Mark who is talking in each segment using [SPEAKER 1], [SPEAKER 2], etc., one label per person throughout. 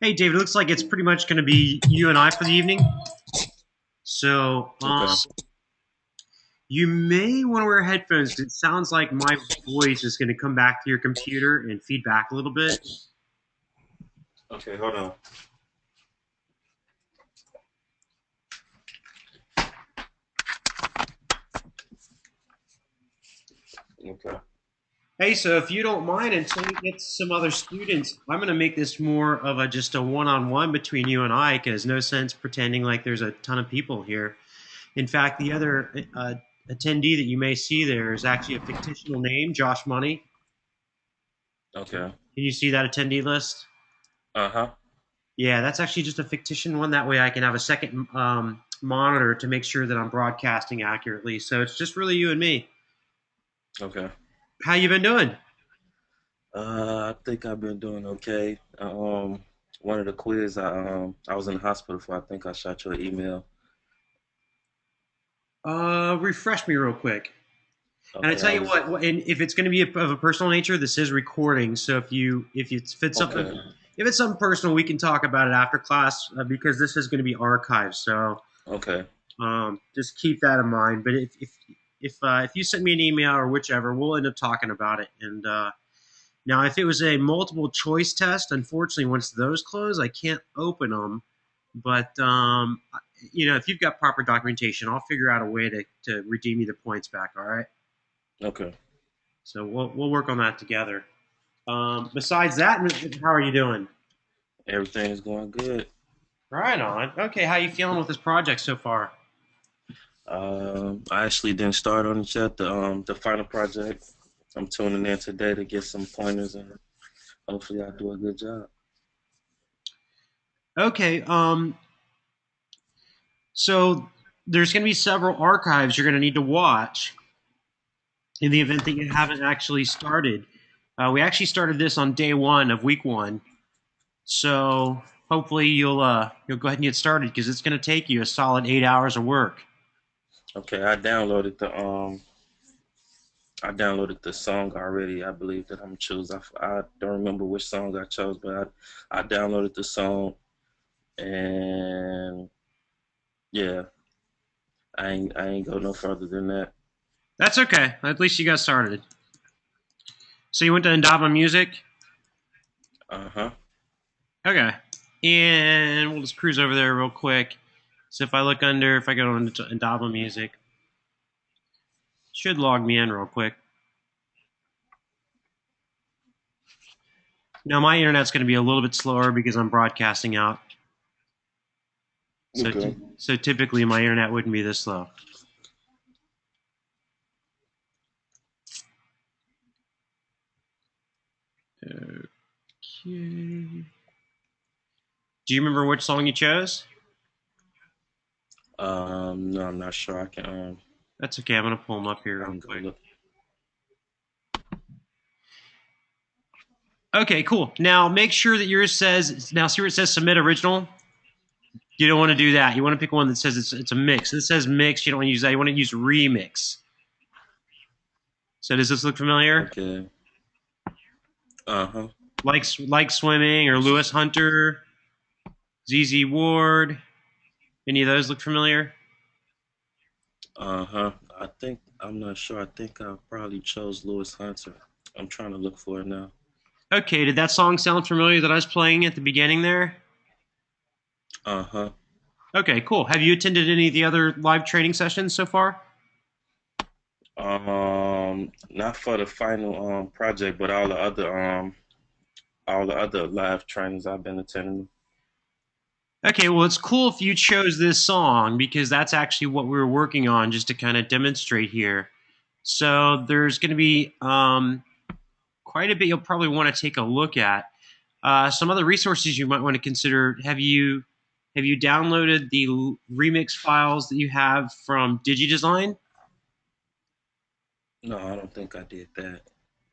[SPEAKER 1] Hey, David, it looks like it's pretty much going to be you and I for the evening. So,
[SPEAKER 2] Okay.
[SPEAKER 1] you may want to wear headphones 'cause it sounds like my voice is going to come back to your computer and feed back a little bit.
[SPEAKER 2] Okay, hold on. Okay.
[SPEAKER 1] Hey, so if you don't mind, until we get some other students, I'm going to make this more of a just a one-on-one between you and I, because no sense pretending like there's a ton of people here. In fact, the other attendee that you may see there is actually a fictional name, Josh Money.
[SPEAKER 2] Okay.
[SPEAKER 1] Can you see that attendee list?
[SPEAKER 2] Uh-huh.
[SPEAKER 1] Yeah, that's actually just a fictitious one. That way I can have a second monitor to make sure that I'm broadcasting accurately. So it's just really you and me.
[SPEAKER 2] Okay.
[SPEAKER 1] How you been doing?
[SPEAKER 2] I think I've been doing okay. One of the quiz, I was in the hospital for. I think I shot you an email.
[SPEAKER 1] Refresh me real quick. And I
[SPEAKER 2] Okay,
[SPEAKER 1] tell
[SPEAKER 2] I
[SPEAKER 1] you
[SPEAKER 2] was.
[SPEAKER 1] what, and if it's going to be of a personal nature, this is recording. So if it's something,
[SPEAKER 2] Okay.
[SPEAKER 1] if it's something personal, we can talk about it after class because this is going to be archived. So
[SPEAKER 2] Okay.
[SPEAKER 1] just keep that in mind. But if you send me an email or whichever, we'll end up talking about it. And now, if it was a multiple choice test, unfortunately, once those close, I can't open them. But if you've got proper documentation, I'll figure out a way to redeem you the points back. All right.
[SPEAKER 2] Okay.
[SPEAKER 1] So we'll work on that together. Besides that, how are you doing?
[SPEAKER 2] Everything is going good.
[SPEAKER 1] Right on. Okay, how you feeling with this project so far?
[SPEAKER 2] I actually didn't start on it yet. The final project. I'm tuning in today to get some pointers and hopefully I do a good job.
[SPEAKER 1] Okay. So there's going to be several archives you're going to need to watch in the event that you haven't actually started. We actually started this on day one of week one. So hopefully you'll go ahead and get started because it's going to take you a solid 8 hours of work.
[SPEAKER 2] Okay, I downloaded the song already. I believe that I'm gonna choose. I don't remember which song I chose, but I downloaded the song, and yeah, I ain't go no further than that.
[SPEAKER 1] That's okay. At least you got started. So you went to Indaba Music.
[SPEAKER 2] Uh huh.
[SPEAKER 1] Okay. And we'll just cruise over there real quick. So if I go into Indaba Music, it should log me in real quick. Now my internet's going to be a little bit slower because I'm broadcasting out. So
[SPEAKER 2] Okay.
[SPEAKER 1] so typically my internet wouldn't be this slow. Okay. Do you remember which song you chose?
[SPEAKER 2] No, I'm not sure.
[SPEAKER 1] That's okay. I'm going to pull them up here
[SPEAKER 2] I
[SPEAKER 1] real
[SPEAKER 2] can go
[SPEAKER 1] quick.
[SPEAKER 2] look.
[SPEAKER 1] Okay, cool. Now make sure that yours says, now see where it says submit original? You don't want to do that. You want to pick one that says it's a mix. It says mix. You don't want to use that. You want to use remix. So does this look familiar?
[SPEAKER 2] Okay. Uh huh.
[SPEAKER 1] Like Swimming or Lewis Hunter, ZZ Ward? Any of those look familiar?
[SPEAKER 2] Uh huh. I'm not sure. I think I probably chose Lewis Hunter. I'm trying to look for it now.
[SPEAKER 1] Okay, did that song sound familiar that I was playing at the beginning there?
[SPEAKER 2] Uh huh.
[SPEAKER 1] Okay, cool. Have you attended any of the other live training sessions so far?
[SPEAKER 2] Not for the final project, but all the other live trainings I've been attending.
[SPEAKER 1] Okay, well, it's cool if you chose this song because that's actually what we were working on just to kind of demonstrate here. So there's going to be quite a bit you'll probably want to take a look at. Some other resources you might want to consider. Have you downloaded the remix files that you have from DigiDesign?
[SPEAKER 2] No, I don't think I did that.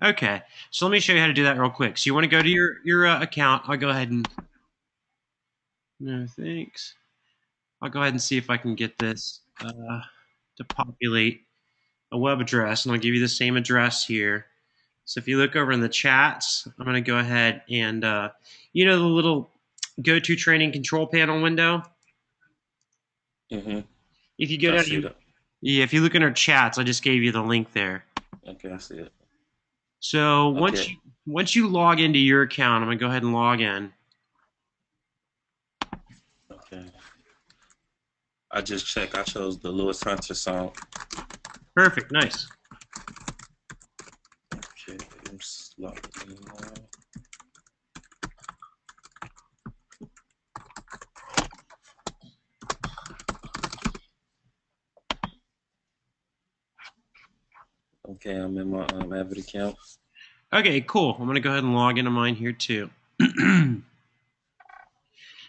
[SPEAKER 1] Okay, so let me show you how to do that real quick. So you want to go to your account. I'll go ahead and no thanks. I'll go ahead and see if I can get this to populate a web address, and I'll give you the same address here. So if you look over in the chats, I'm going to go ahead and the little go to training control panel window.
[SPEAKER 2] Mhm.
[SPEAKER 1] If you go
[SPEAKER 2] I
[SPEAKER 1] down,
[SPEAKER 2] see that.
[SPEAKER 1] yeah, if you look in our chats, I just gave you the link there.
[SPEAKER 2] Okay, I see it.
[SPEAKER 1] So
[SPEAKER 2] Okay.
[SPEAKER 1] once you log into your account, I'm gonna go ahead and log in.
[SPEAKER 2] Okay. I just checked. I chose the Lewis Hunter song.
[SPEAKER 1] Perfect, nice.
[SPEAKER 2] Okay. I'm slow. Okay, I'm in my Avid account.
[SPEAKER 1] Okay, cool. I'm gonna go ahead and log into mine here too.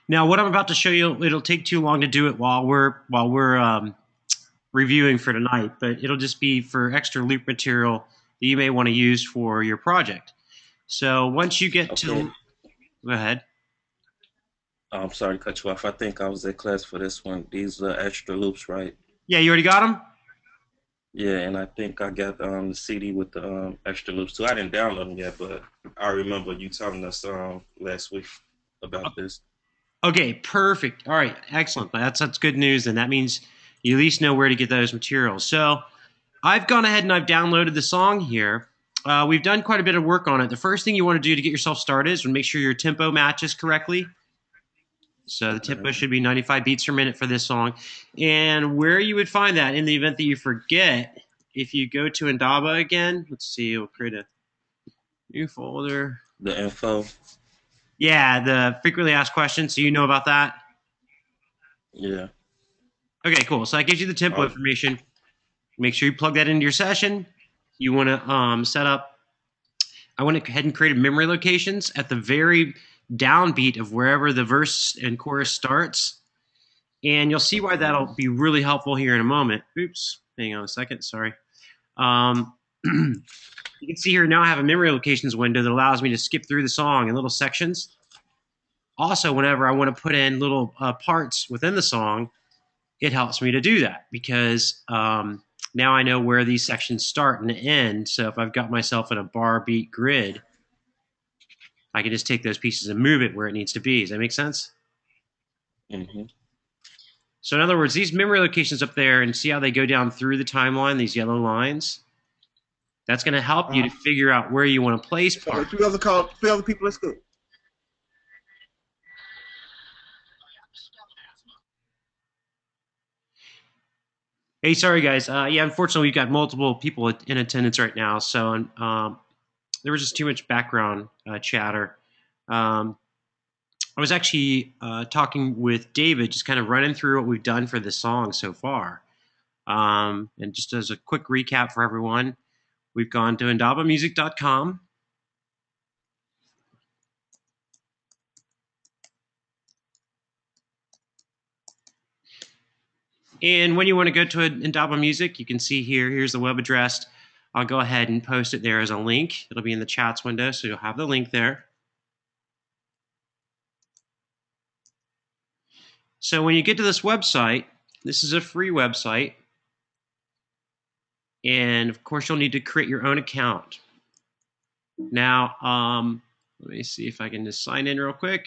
[SPEAKER 1] Now, what I'm about to show you, it'll take too long to do it while we're reviewing for tonight, but it'll just be for extra loop material that you may want to use for your project. So once you get
[SPEAKER 2] Okay.
[SPEAKER 1] to, go ahead.
[SPEAKER 2] I'm sorry to cut you off. I think I was at class for this one. These are extra loops, right?
[SPEAKER 1] Yeah, you already got them.
[SPEAKER 2] Yeah, and I think I got the CD with the extra loops too. I didn't download them yet, but I remember you telling us last week about this.
[SPEAKER 1] Okay, perfect. All right, excellent. That's good news. Then that means you at least know where to get those materials. So I've gone ahead and I've downloaded the song here. We've done quite a bit of work on it. The first thing you want to do to get yourself started is make sure your tempo matches correctly. So the
[SPEAKER 2] Okay.
[SPEAKER 1] tempo should be 95 beats per minute for this song. And where you would find that in the event that you forget, if you go to Indaba again, let's see, we'll create a new folder.
[SPEAKER 2] The info.
[SPEAKER 1] Yeah, the frequently asked questions. So you know about that.
[SPEAKER 2] Yeah.
[SPEAKER 1] Okay, cool. So that gives you the tempo
[SPEAKER 2] Oh,
[SPEAKER 1] information. Make sure you plug that into your session. You want to set up. I went ahead and created memory locations at the very downbeat of wherever the verse and chorus starts. And you'll see why
[SPEAKER 2] okay.
[SPEAKER 1] that'll be really helpful here in a moment. Oops, hang on a second. Sorry. Um, you can see here now I have a memory locations window that allows me to skip through the song in little sections. Also, whenever I want to put in little parts within the song, it helps me to do that because now I know where these sections start and end. So if I've got myself in a bar beat grid, I can just take those pieces and move it where it needs to be. Does that make sense?
[SPEAKER 2] Mm-hmm.
[SPEAKER 1] So in other words, these memory locations up there, and see how they go down through the timeline, these yellow lines? That's going to help you to figure out where you want to place parts.
[SPEAKER 3] Three other people at school.
[SPEAKER 1] Hey, sorry guys. Yeah, unfortunately, we've got multiple people in attendance right now, so there was just too much background chatter. I was actually talking with David, just kind of running through what we've done for this song so far. And just as a quick recap for everyone, we've gone to indabamusic.com. And when you want to go to Indaba Music, you can see here's the web address. I'll go ahead and post it there as a link. It'll be in the chats window, so you'll have the link there. So when you get to this website, this is a free website. And of course, you'll need to create your own account. Now, let me see if I can just sign in real quick.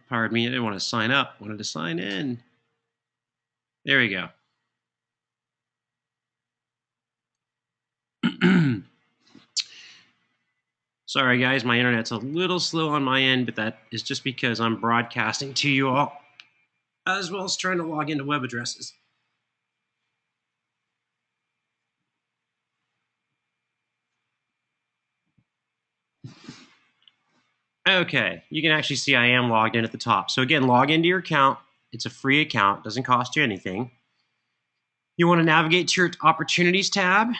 [SPEAKER 1] Pardon me, I didn't want to sign up. I wanted to sign in. There we go. Sorry, guys, my internet's a little slow on my end, but that is just because I'm broadcasting to you all, as well as trying to log into web addresses. Okay, you can actually see I am logged in at the top. So again, log into your account. It's a free account, doesn't cost you anything. You want to navigate to your Opportunities tab.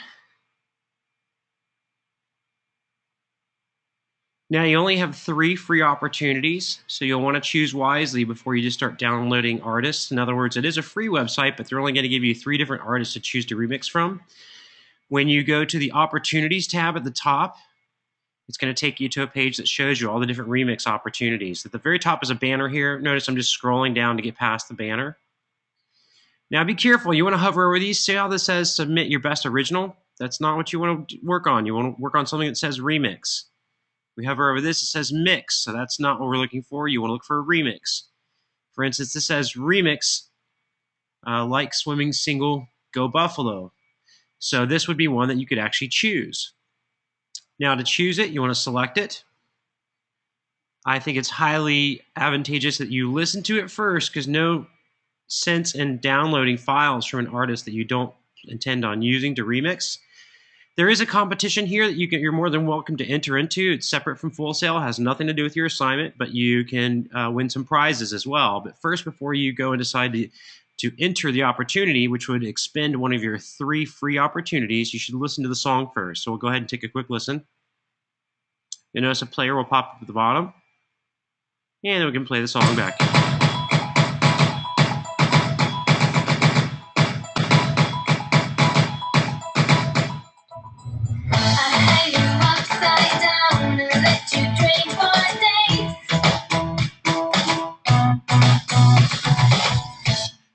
[SPEAKER 1] Now you only have 3 free opportunities, so you'll want to choose wisely before you just start downloading artists. In other words, it is a free website, but they're only going to give you 3 different artists to choose to remix from. When you go to the Opportunities tab at the top, it's going to take you to a page that shows you all the different remix opportunities. At the very top is a banner here. Notice I'm just scrolling down to get past the banner. Now be careful. You want to hover over these. See how this says submit your best original? That's not what you want to work on. You want to work on something that says remix. We hover over this, it says mix, so that's not what we're looking for. You want to look for a remix. For instance, this says remix, like swimming single, Go Buffalo. So this would be one that you could actually choose. Now to choose it, you want to select it. I think it's highly advantageous that you listen to it first, because no sense in downloading files from an artist that you don't intend on using to remix. There is a competition here that you're more than welcome to enter into. It's separate from Full Sail, has nothing to do with your assignment, but you can win some prizes as well. But first, before you go and decide to enter the opportunity, which would expend one of your 3 free opportunities, you should listen to the song first. So we'll go ahead and take a quick listen. You'll notice a player will pop up at the bottom, and then we can play the song back.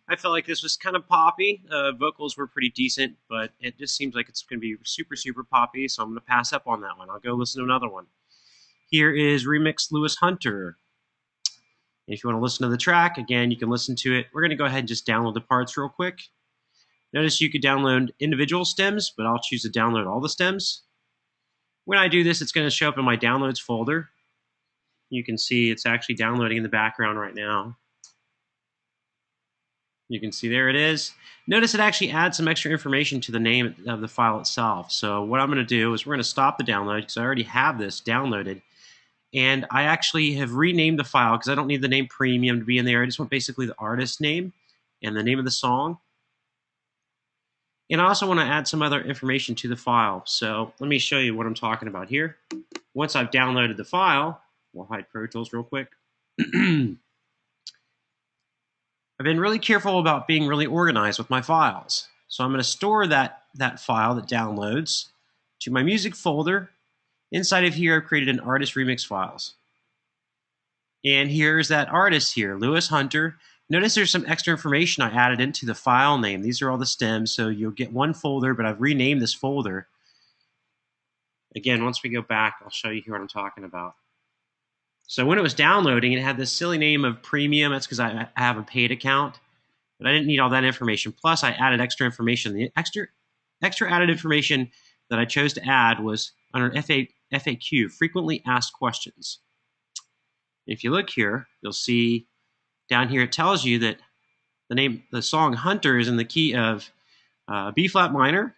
[SPEAKER 1] I felt like this was kind of poppy. Vocals were pretty decent, but it just seems like it's going to be super, super poppy, so I'm going to pass up on that one. I'll go listen to another one. Here is Remix Lewis Hunter. If you want to listen to the track, again, you can listen to it. We're going to go ahead and just download the parts real quick. Notice you could download individual stems, but I'll choose to download all the stems. When I do this, it's going to show up in my downloads folder. You can see it's actually downloading in the background right now. You can see there it is. Notice it actually adds some extra information to the name of the file itself. So what I'm going to do is we're going to stop the download because I already have this downloaded. And I actually have renamed the file because I don't need the name Premium to be in there. I just want basically the artist name and the name of the song. And I also want to add some other information to the file. So let me show you what I'm talking about here. Once I've downloaded the file, We'll hide Pro Tools real quick. I've been really careful about being really organized with my files. So I'm going to store that file that downloads to my music folder. Inside of here, I've created an artist remix files. And here's that artist here, Lewis Hunter. Notice there's some extra information I added into the file name. These are all the stems, so you'll get one folder, but I've renamed this folder. Again, once we go back, I'll show you here what I'm talking about. So when it was downloading, it had this silly name of premium. That's because I have a paid account, but I didn't need all that information. Plus, I added extra information. The extra added information that I chose to add was under FAQ, frequently asked questions. If you look here, you'll see down here it tells you that the song Hunter is in the key of B flat minor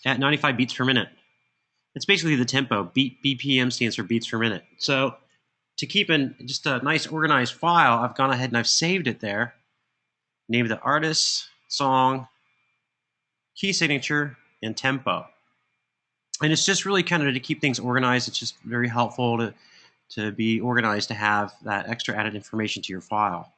[SPEAKER 1] at 95 beats per minute. It's basically the tempo. BPM stands for beats per minute. So to keep in just a nice organized file, I've gone ahead and I've saved it there. Name of the artist, song, key signature, and tempo. And it's just really kind of to keep things organized. It's just very helpful to be organized, to have that extra added information to your file.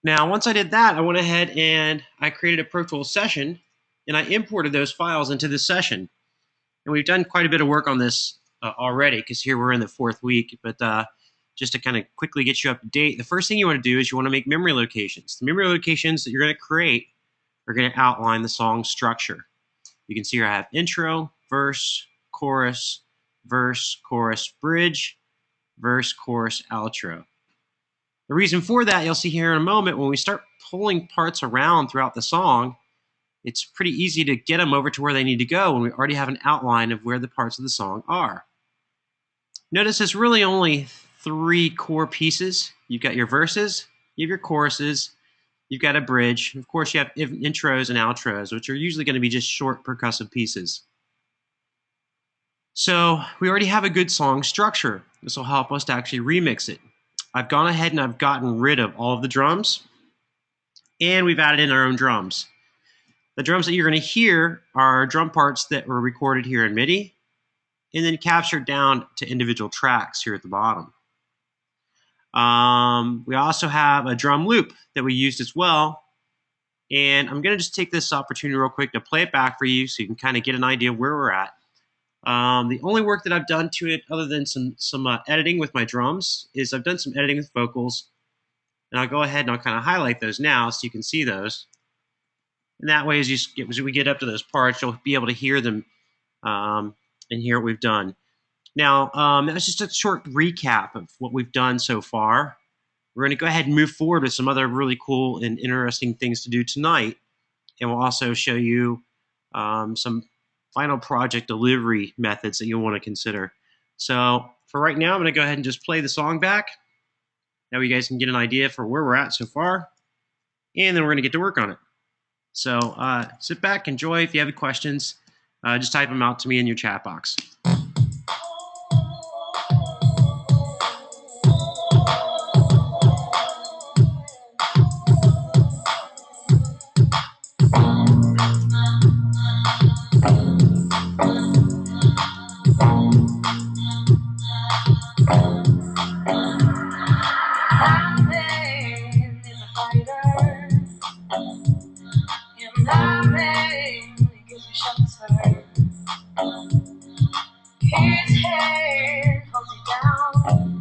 [SPEAKER 1] Now, once I did that, I went ahead and I created a Pro Tools session, and I imported those files into this session. And we've done quite a bit of work on this already, because here we're in the 4th week. But just to kind of quickly get you up to date, the first thing you want to do is you want to make memory locations. The memory locations that you're going to create are going to outline the song structure. You can see here I have intro, verse, chorus, bridge, verse, chorus, outro. The reason for that, you'll see here in a moment, when we start pulling parts around throughout the song, it's pretty easy to get them over to where they need to go when we already have an outline of where the parts of the song are. Notice there's really only 3 core pieces. You've got your verses, you have your choruses, you've got a bridge. Of course, you have intros and outros, which are usually going to be just short percussive pieces. So we already have a good song structure. This will help us to actually remix it. I've gone ahead and I've gotten rid of all of the drums, and we've added in our own drums. The drums that you're going to hear are drum parts that were recorded here in MIDI and then captured down to individual tracks here at the bottom. We also have a drum loop that we used as well. And I'm going to just take this opportunity real quick to play it back for you so you can kind of get an idea of where we're at. The only work that I've done to it, other than some editing with my drums, is I've done some editing with vocals. And I'll go ahead and I'll kind of highlight those now so you can see those. And that way, as we get up to those parts, you'll be able to hear them and hear what we've done. Now, that was just a short recap of what we've done so far. We're going to go ahead and move forward with some other really cool and interesting things to do tonight. And we'll also show you some final project delivery methods that you'll want to consider. So for right now, I'm going to go ahead and just play the song back. That way you guys can get an idea for where we're at so far. And then we're going to get to work on it. So sit back, enjoy. If you have any questions, just type them out to me in your chat box.
[SPEAKER 4] His hand holds you down.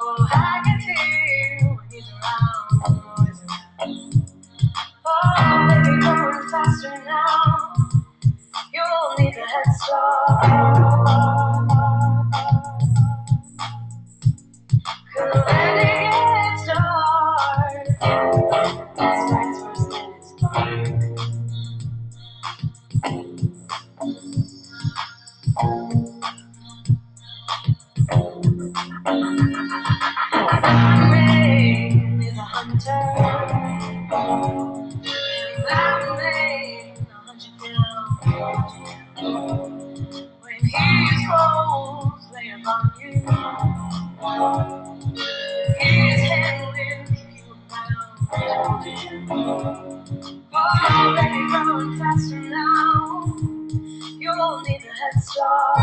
[SPEAKER 4] Oh, I can feel when he's around. Oh, he's around. Oh, baby, going faster now. You'll need a head start. 'Cause when it gets dark, it strikes first and it's dark. Man is a hunter, and that man will hunt you down. When he rolls, lay upon you, his hand will keep you around. Oh, baby, going faster now. You'll need a head start.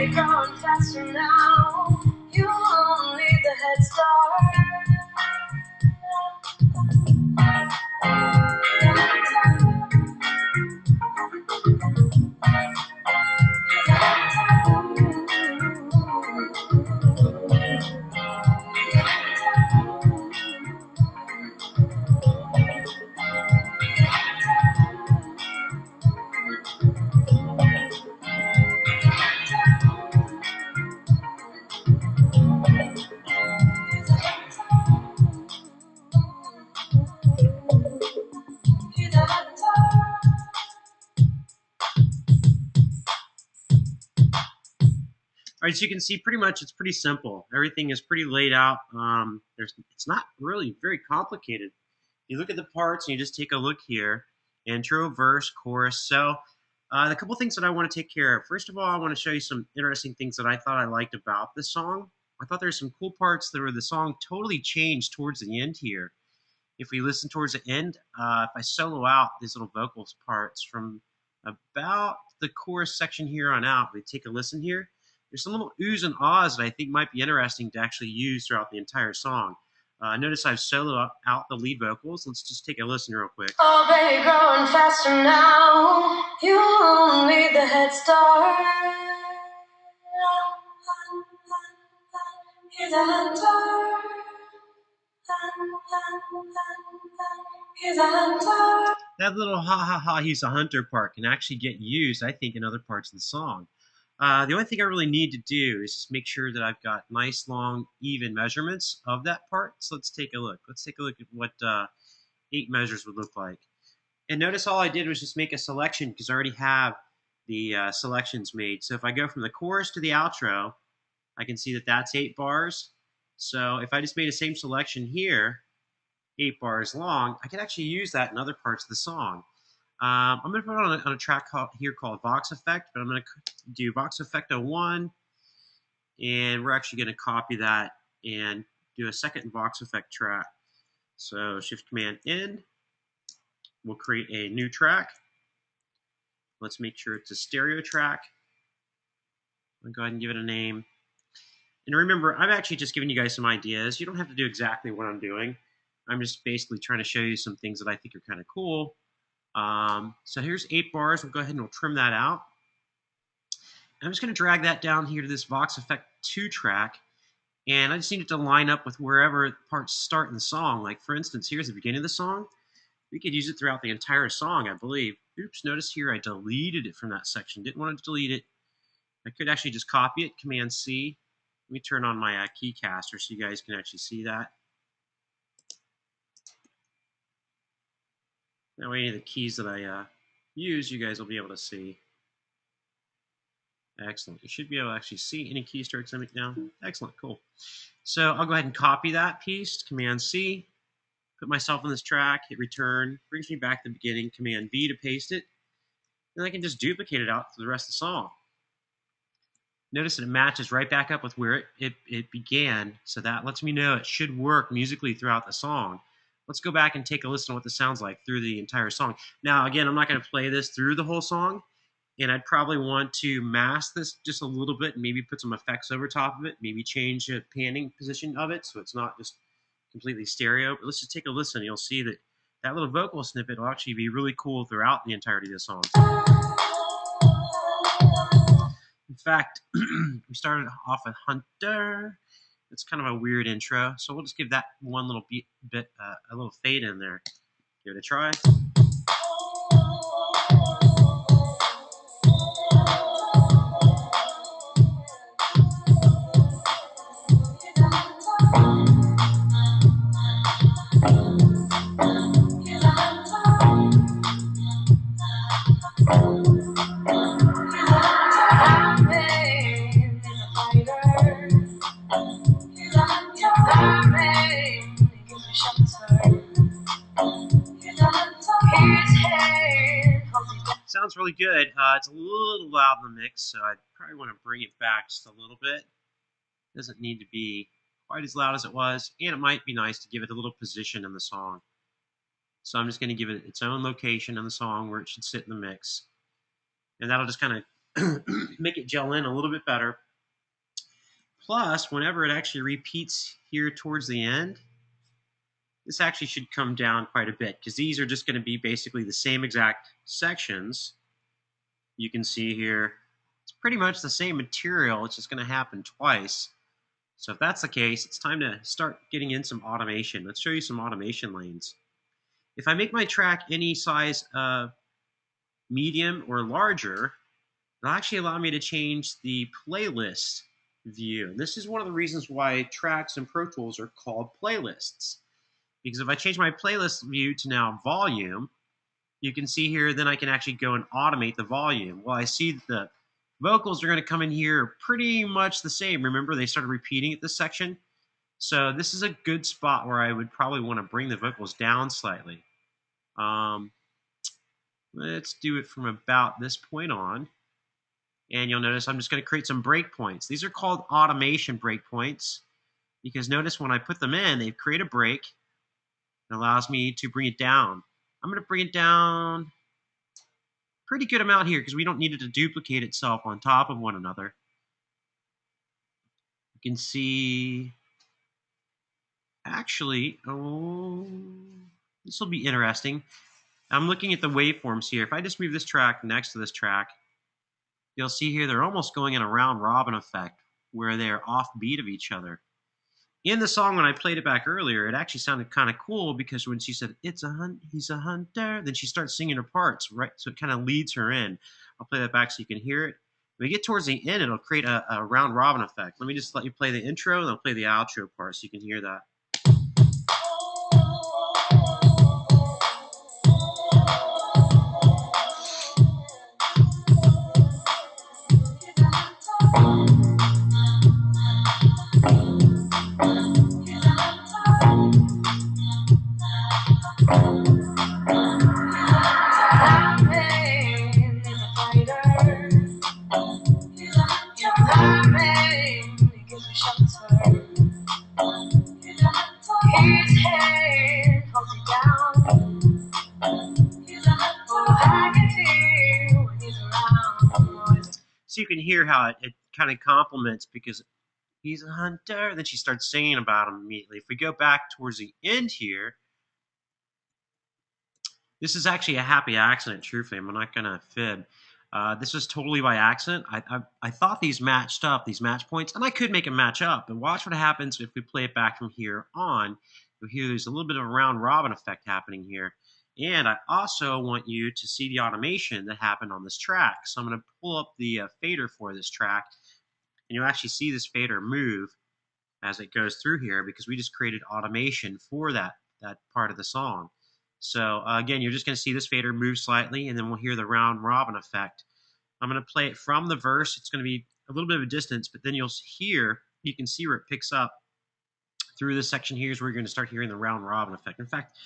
[SPEAKER 4] baby, growing faster now. You won't need the head start.
[SPEAKER 1] All right, so you can see pretty much it's pretty simple. Everything is pretty laid out. It's not really very complicated. You look at the parts and you just take a look here. Intro, verse, chorus. So the couple things that I want to take care of. First of all, I want to show you some interesting things that I thought I liked about this song. I thought there were some cool parts that were the song totally changed towards the end here. If we listen towards the end, if I solo out these little vocals parts from about the chorus section here on out, we take a listen here. There's some little oohs and ahs that I think might be interesting to actually use throughout the entire song. Notice I've soloed out the lead vocals. Let's just take a listen real quick.
[SPEAKER 4] Oh, baby, growing faster now. You won't need the head start. Hear the hunter. Hear the hunter.
[SPEAKER 1] That little ha ha ha, he's a hunter part can actually get used, I think, in other parts of the song. The only thing I really need to do is just make sure that I've got nice, long, even measurements of that part. So let's take a look. Let's take a look at what 8 measures would look like. And notice all I did was just make a selection because I already have the selections made. So if I go from the chorus to the outro, I can see that that's 8 bars. So if I just made the same selection here, 8 bars long, I can actually use that in other parts of the song. I'm going to put it on a track here called Vox Effect, but I'm going to do Vox Effecto 1, and we're actually going to copy that and do a second Vox Effect track. So Shift Command N, we'll create a new track. Let's make sure it's a stereo track. I'll go ahead and give it a name. And remember, I'm actually just giving you guys some ideas. You don't have to do exactly what I'm doing. I'm just basically trying to show you some things that I think are kind of cool. So here's 8 bars. We'll go ahead and we'll trim that out. I'm just going to drag that down here to this Vox Effect 2 track. And I just need it to line up with wherever parts start in the song. Like, for instance, here's the beginning of the song. We could use it throughout the entire song, I believe. Oops, notice here I deleted it from that section. Didn't want to delete it. I could actually just copy it, Command C. Let me turn on my keycaster so you guys can actually see that. That way any of the keys that I use, you guys will be able to see. Excellent. You should be able to actually see any key strokes I make down. Excellent, cool. So I'll go ahead and copy that piece, Command C, put myself on this track, hit return, brings me back to the beginning, Command V to paste it, and I can just duplicate it out for the rest of the song. Notice that it matches right back up with where it began, so that lets me know it should work musically throughout the song. Let's go back and take a listen to what this sounds like through the entire song. Now, again, I'm not going to play this through the whole song, and I'd probably want to mask this just a little bit and maybe put some effects over top of it, maybe change the panning position of it so it's not just completely stereo. But let's just take a listen. You'll see that that little vocal snippet will actually be really cool throughout the entirety of the song. In fact, we started off with Hunter. It's kind of a weird intro, so we'll just give that one little bit a little fade in there. Give it a try. Sounds really good. It's a little loud in the mix, so I'd probably want to bring it back just a little bit. It doesn't need to be quite as loud as it was, and it might be nice to give it a little position in the song. So I'm just going to give it its own location in the song where it should sit in the mix. And that'll just kind make it gel in a little bit better. Plus, whenever it actually repeats here towards the end, this actually should come down quite a bit because these are just going to be basically the same exact sections. You can see here, it's pretty much the same material. It's just going to happen twice. So if that's the case, it's time to start getting in some automation. Let's show you some automation lanes. If I make my track any size medium or larger, it'll actually allow me to change the playlist view. And this is one of the reasons why tracks in Pro Tools are called playlists. Because if I change my playlist view to now volume, you can see here, then I can actually go and automate the volume. Well, I see that the vocals are going to come in here pretty much the same. Remember, they started repeating at this section. So this is a good spot where I would probably want to bring the vocals down slightly. Let's do it from about this point on. And you'll notice I'm just going to create some breakpoints. These are called automation breakpoints because notice when I put them in, they create a break. It allows me to bring it down. I'm going to bring it down pretty good amount here because we don't need it to duplicate itself on top of one another. You can see, actually, this will be interesting. I'm looking at the waveforms here. If I just move this track next to this track, you'll see here they're almost going in a round robin effect where they're offbeat of each other. In the song, when I played it back earlier, it actually sounded kind of cool because when she said, "It's a hunt, he's a hunter," then she starts singing her parts, right? So it kind of leads her in. I'll play that back so you can hear it. When we get towards the end, it'll create a round robin effect. Let me just let you play the intro, and I'll play the outro part so you can hear that. So you can hear how it kind of complements because he's a hunter. Then she starts singing about him immediately. If we go back towards the end here, this is actually a happy accident, truthfully. I'm not going to fib. This was totally by accident. I thought these matched up, these match points, and I could make them match up. But watch what happens if we play it back from here on. You'll hear there's a little bit of a round robin effect happening here. And I also want you to see the automation that happened on this track. So I'm going to pull up the fader for this track, and you'll actually see this fader move as it goes through here because we just created automation for that part of the song. So again, you're just going to see this fader move slightly, and then we'll hear the round robin effect. I'm going to play it from the verse. It's going to be a little bit of a distance, but then you'll hear, you can see where it picks up through this section here is where you're going to start hearing the round robin effect. In fact,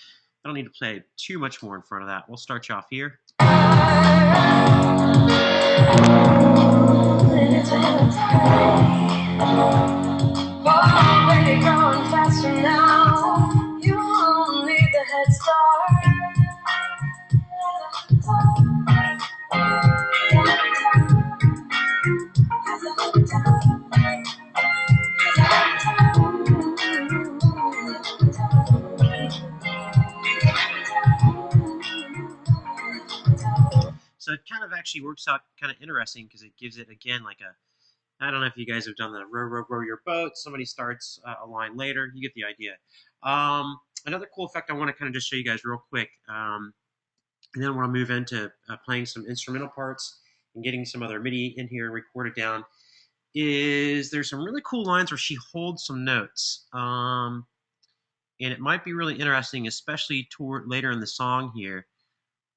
[SPEAKER 1] I don't need to play too much more in front of that. We'll start you off here. So it kind of actually works out kind of interesting because it gives it, again, like a, I don't know if you guys have done the row, row, row your boat. Somebody starts a line later. You get the idea. Another cool effect I want to kind of just show you guys real quick, and then I want to move into playing some instrumental parts and getting some other MIDI in here and record it down, is there's some really cool lines where she holds some notes. And it might be really interesting, especially toward later in the song here.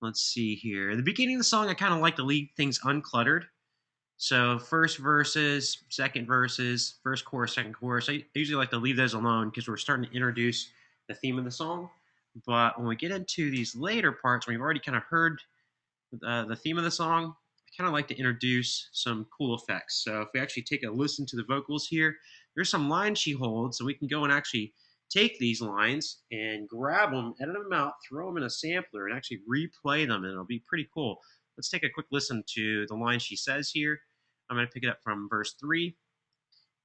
[SPEAKER 1] Let's see here. At the beginning of the song, I kind of like to leave things uncluttered. So first verses, second verses, first chorus, second chorus. I usually like to leave those alone because we're starting to introduce the theme of the song. But when we get into these later parts, we've already kind of heard the theme of the song, I kind of like to introduce some cool effects. So if we actually take a listen to the vocals here, there's some lines she holds, so we can go and actually take these lines and grab them, edit them out, throw them in a sampler, and actually replay them, and it'll be pretty cool. let's take a quick listen to the line she says here. I'm going to pick it up from verse 3.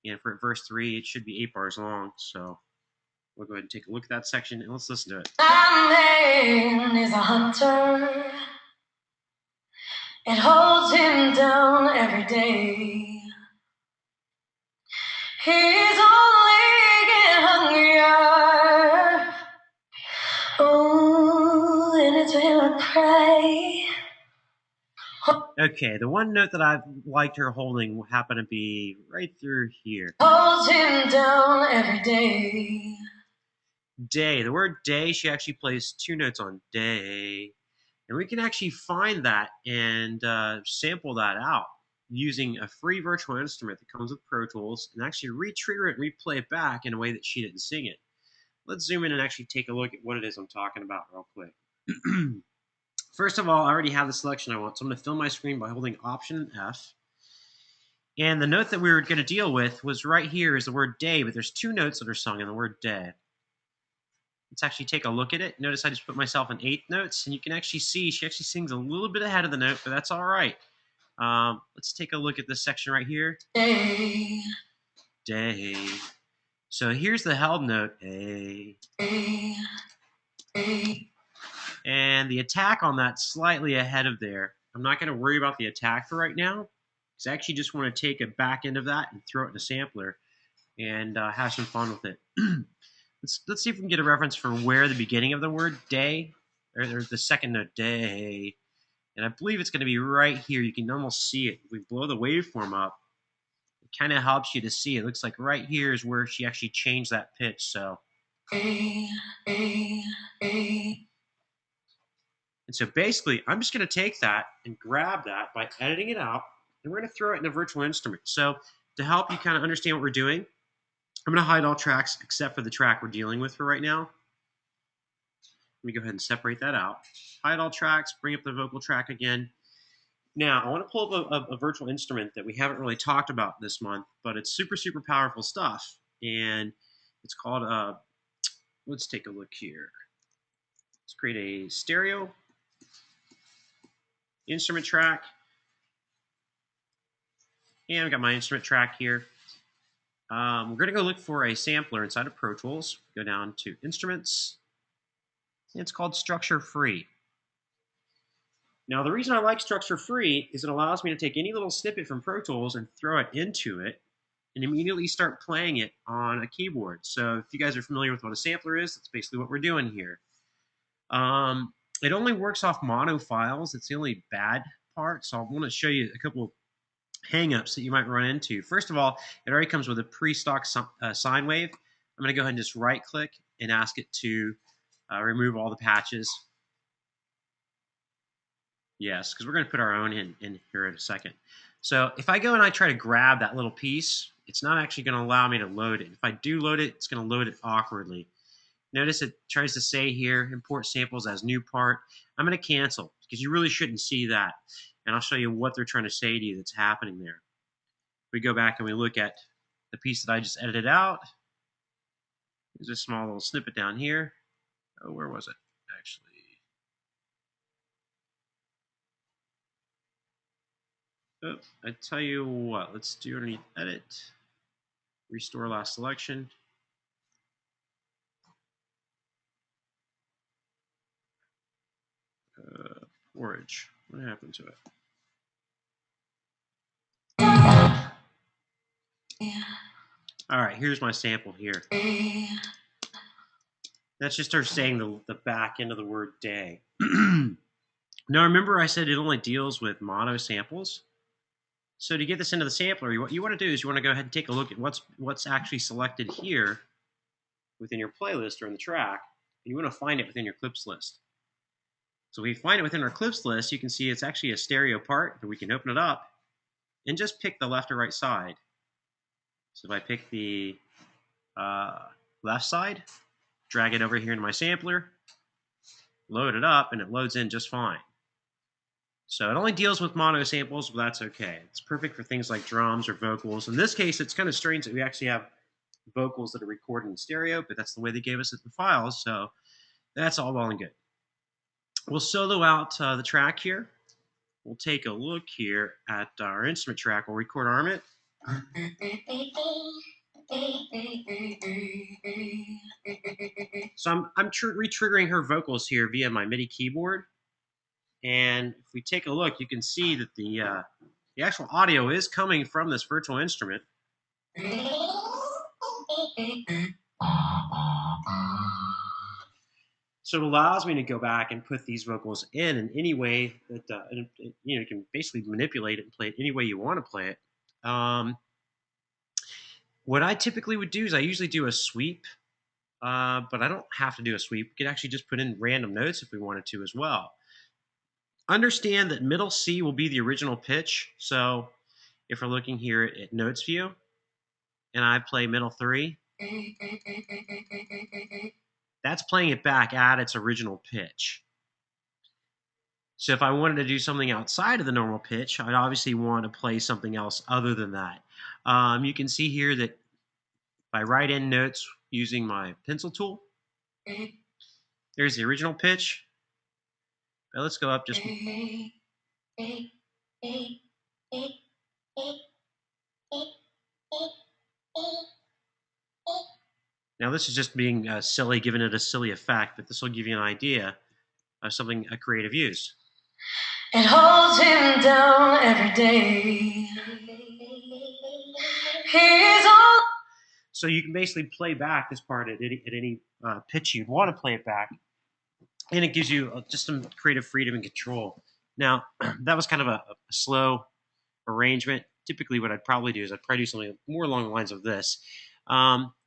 [SPEAKER 1] And for verse 3, it should be 8 bars long. So we'll go ahead and take a look at that section, and let's listen to it.
[SPEAKER 4] That man is a hunter. It holds him down every day. He's only getting hungrier. Oh, and it's when I pray.
[SPEAKER 1] Okay, the one note that I liked her holding will happen to be right through here.
[SPEAKER 4] Holds him down every day.
[SPEAKER 1] Day. The word day, she actually plays 2 notes on day. And we can actually find that and sample that out using a free virtual instrument that comes with Pro Tools and actually re-trigger it and replay it back in a way that she didn't sing it. Let's zoom in and actually take a look at what it is I'm talking about real quick. First of all, I already have the selection I want, so I'm going to fill my screen by holding Option F. And the note that we were going to deal with was right here is the word day, but there's 2 notes that are sung in the word day. Let's actually take a look at it. Notice I just put myself in 8th notes, and you can actually see she actually sings a little bit ahead of the note, but that's all right. Let's take a look at this section right here.
[SPEAKER 4] Day.
[SPEAKER 1] Day. So here's the held note, A.
[SPEAKER 4] Day. Day.
[SPEAKER 1] And the attack on that slightly ahead of there. I'm not going to worry about the attack for right now, because I actually just want to take a back end of that and throw it in a sampler and have some fun with it. Let's see if we can get a reference for where the beginning of the word day, or the second note, day, and I believe it's going to be right here. You can almost see it. If we blow the waveform up, it kind of helps you to see. It looks like right here is where she actually changed that pitch. So, and so basically, I'm just going to take that and grab that by editing it out, and we're going to throw it in a virtual instrument. So to help you kind of understand what we're doing, I'm going to hide all tracks except for the track we're dealing with for right now. Let me go ahead and separate that out. Hide all tracks, bring up the vocal track again. Now, I want to pull up a virtual instrument that we haven't really talked about this month, but it's super, super powerful stuff. And it's called, let's take a look here. Let's create a stereo instrument track. And I've got my instrument track here. We're going to go look for a sampler inside of Pro Tools. Go down to Instruments. It's called Structure Free. Now, the reason I like Structure Free is it allows me to take any little snippet from Pro Tools and throw it into it and immediately start playing it on a keyboard. So if you guys are familiar with what a sampler is, that's basically what we're doing here. It only works off mono files. It's the only bad part. So I want to show you a couple of hang-ups that you might run into. First of all, it already comes with a pre-stock sine wave. I'm going to go ahead and just right-click and ask it to remove all the patches. Yes, because we're going to put our own in here in a second. So if I go and I try to grab that little piece, it's not actually going to allow me to load it. If I do load it, it's going to load it awkwardly. Notice it tries to say here, import samples as new part. I'm going to cancel because you really shouldn't see that. And I'll show you what they're trying to say to you that's happening there. We go back and we look at the piece that I just edited out. There's a small little snippet down here. Oh, where was it? Actually. Oh, I tell you what, let's do underneath edit. Restore last selection. Forage. What happened to it? All right, here's my sample here. That's just her saying the back end of the word day. Now remember I said it only deals with mono samples. So to get this into the sampler, what you want to do is you want to go ahead and take a look at what's actually selected here within your playlist or in the track. And you want to find it within your clips list. So if we find it within our clips list, you can see it's actually a stereo part, but we can open it up and just pick the left or right side. So if I pick the left side, drag it over here into my sampler, load it up, and it loads in just fine. So it only deals with mono samples, but that's okay. It's perfect for things like drums or vocals. In this case, it's kind of strange that we actually have vocals that are recorded in stereo, but that's the way they gave us the files, so that's all well and good. We'll solo out the track here. we'll take a look here at our instrument track. We'll record arm it. So I'm re-triggering her vocals here via my MIDI keyboard. And if we take a look, you can see that the actual audio is coming from this virtual instrument. So it allows me to go back and put these vocals in any way that you can basically manipulate it and play it any way you want to play it. What I typically would do is I usually do a sweep, but I don't have to do a sweep. We could actually just put in random notes if we wanted to as well. Understand that middle C will be the original pitch. So if we're looking here at notes view, and I play middle 3, that's playing it back at its original pitch. So if I wanted to do something outside of the normal pitch, I'd obviously want to play something else other than that. You can see here that if I write in notes using my pencil tool, there's the original pitch. Now let's go up just. Now this is just being silly, giving it a silly effect, but this will give you an idea of something a creative used.
[SPEAKER 4] It holds him down every day. He's all.
[SPEAKER 1] So you can basically play back this part at any pitch you'd want to play it back, and it gives you just some creative freedom and control. Now that was kind of a slow arrangement. Typically, what I'd probably do is I'd probably do something more along the lines of this.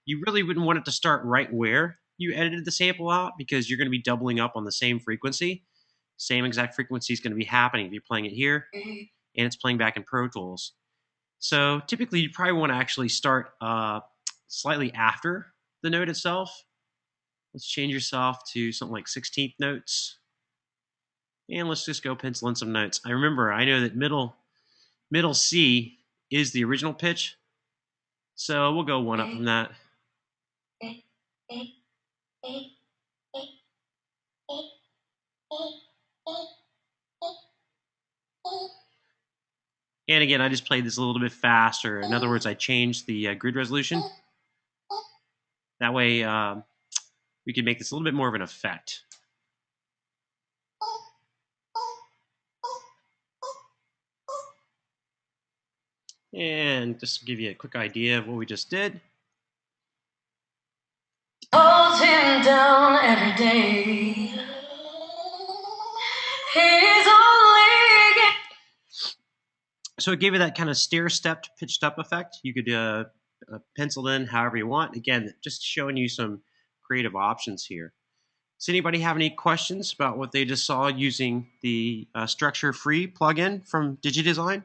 [SPEAKER 1] You really wouldn't want it to start right where you edited the sample out, because you're going to be doubling up on the same frequency. Same exact frequency is going to be happening if you're playing it here and it's playing back in Pro Tools. So typically you probably want to actually start slightly after the note itself. Let's change yourself to something like 16th notes. And let's just go pencil in some notes. I know that middle C is the original pitch. So we'll go one up from that. And again, I just played this a little bit faster. In other words, I changed the grid resolution. That way, we can make this a little bit more of an effect. And just to give you a quick idea of what we just did.
[SPEAKER 4] Holds him down every day. He's only.
[SPEAKER 1] So it gave you that kind of stair-stepped, pitched up effect. You could pencil in however you want. Again, just showing you some creative options here. Does anybody have any questions about what they just saw using the Structure Free plugin from DigiDesign?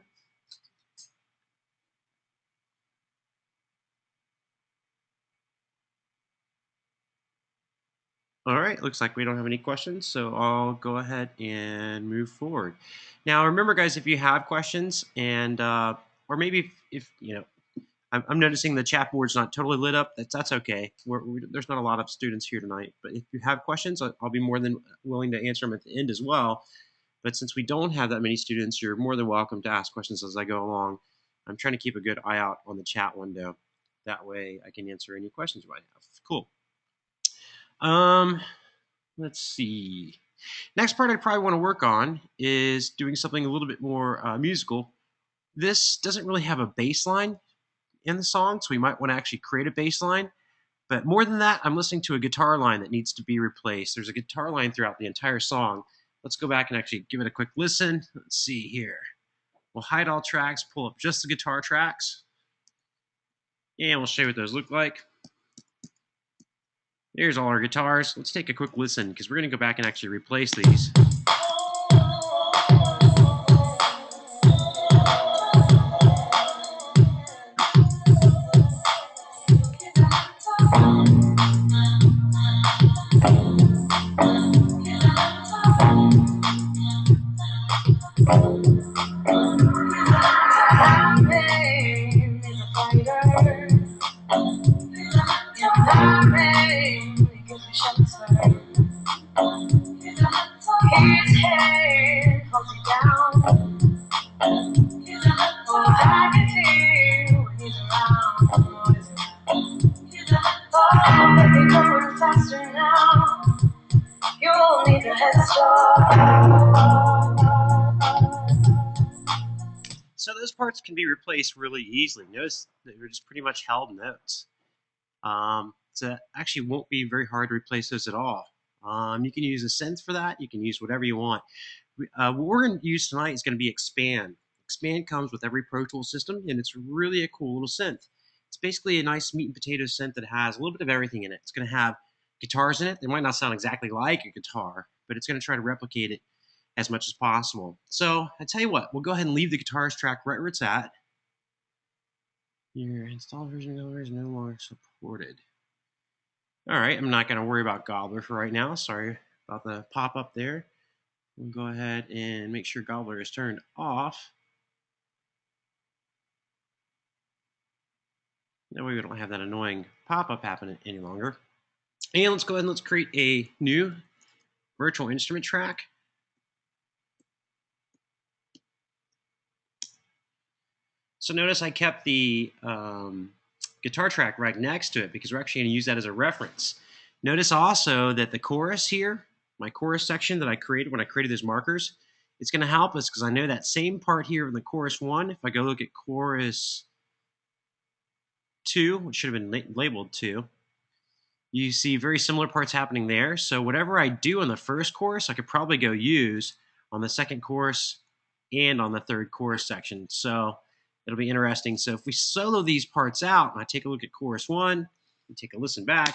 [SPEAKER 1] All right, looks like we don't have any questions, so I'll go ahead and move forward. Now, remember, guys, if you have questions, and or maybe if you know, I'm noticing the chat board's not totally lit up. That's okay. There's not a lot of students here tonight, but if you have questions, I'll be more than willing to answer them at the end as well. But since we don't have that many students, you're more than welcome to ask questions as I go along. I'm trying to keep a good eye out on the chat window. That way, I can answer any questions you might have. Cool. Let's see. Next part I probably want to work on is doing something a little bit more musical. This doesn't really have a bass line in the song, so we might want to actually create a bass line. But more than that, I'm listening to a guitar line that needs to be replaced. There's a guitar line throughout the entire song. Let's go back and actually give it a quick listen. Let's see here. We'll hide all tracks, pull up just the guitar tracks, and we'll show you what those look like. There's all our guitars. Let's take a quick listen, because we're going to go back and actually replace these. His head holds you down.
[SPEAKER 4] Oh, baby, going faster now. You'll need a head start.
[SPEAKER 1] So those parts can be replaced really easily. Notice that they're just pretty much held notes. So it actually won't be very hard to replace those at all. You can use a synth for that. You can use whatever you want. What we're going to use tonight is going to be Expand. Expand comes with every Pro Tools system, and it's really a cool little synth. It's basically a nice meat and potato synth that has a little bit of everything in it. It's going to have guitars in it. They might not sound exactly like a guitar, but it's going to try to replicate it as much as possible. So I tell you what, we'll go ahead and leave the guitars track right where it's at. Your installed version is no longer supported. All right, I'm not going to worry about Gobbler for right now. Sorry about the pop-up there. We'll go ahead and make sure Gobbler is turned off. That way we don't have that annoying pop-up happening any longer. And let's go ahead and let's create a new virtual instrument track. So notice I kept the guitar track right next to it because we're actually going to use that as a reference. Notice also that the chorus here, my chorus section that I created when I created those markers, it's going to help us because I know that same part here in the chorus 1, if I go look at chorus 2, which should have been labeled 2, you see very similar parts happening there. So whatever I do in the first chorus, I could probably go use on the second chorus and on the third chorus section. So it'll be interesting. So if we solo these parts out, and I take a look at chorus 1, and take a listen back.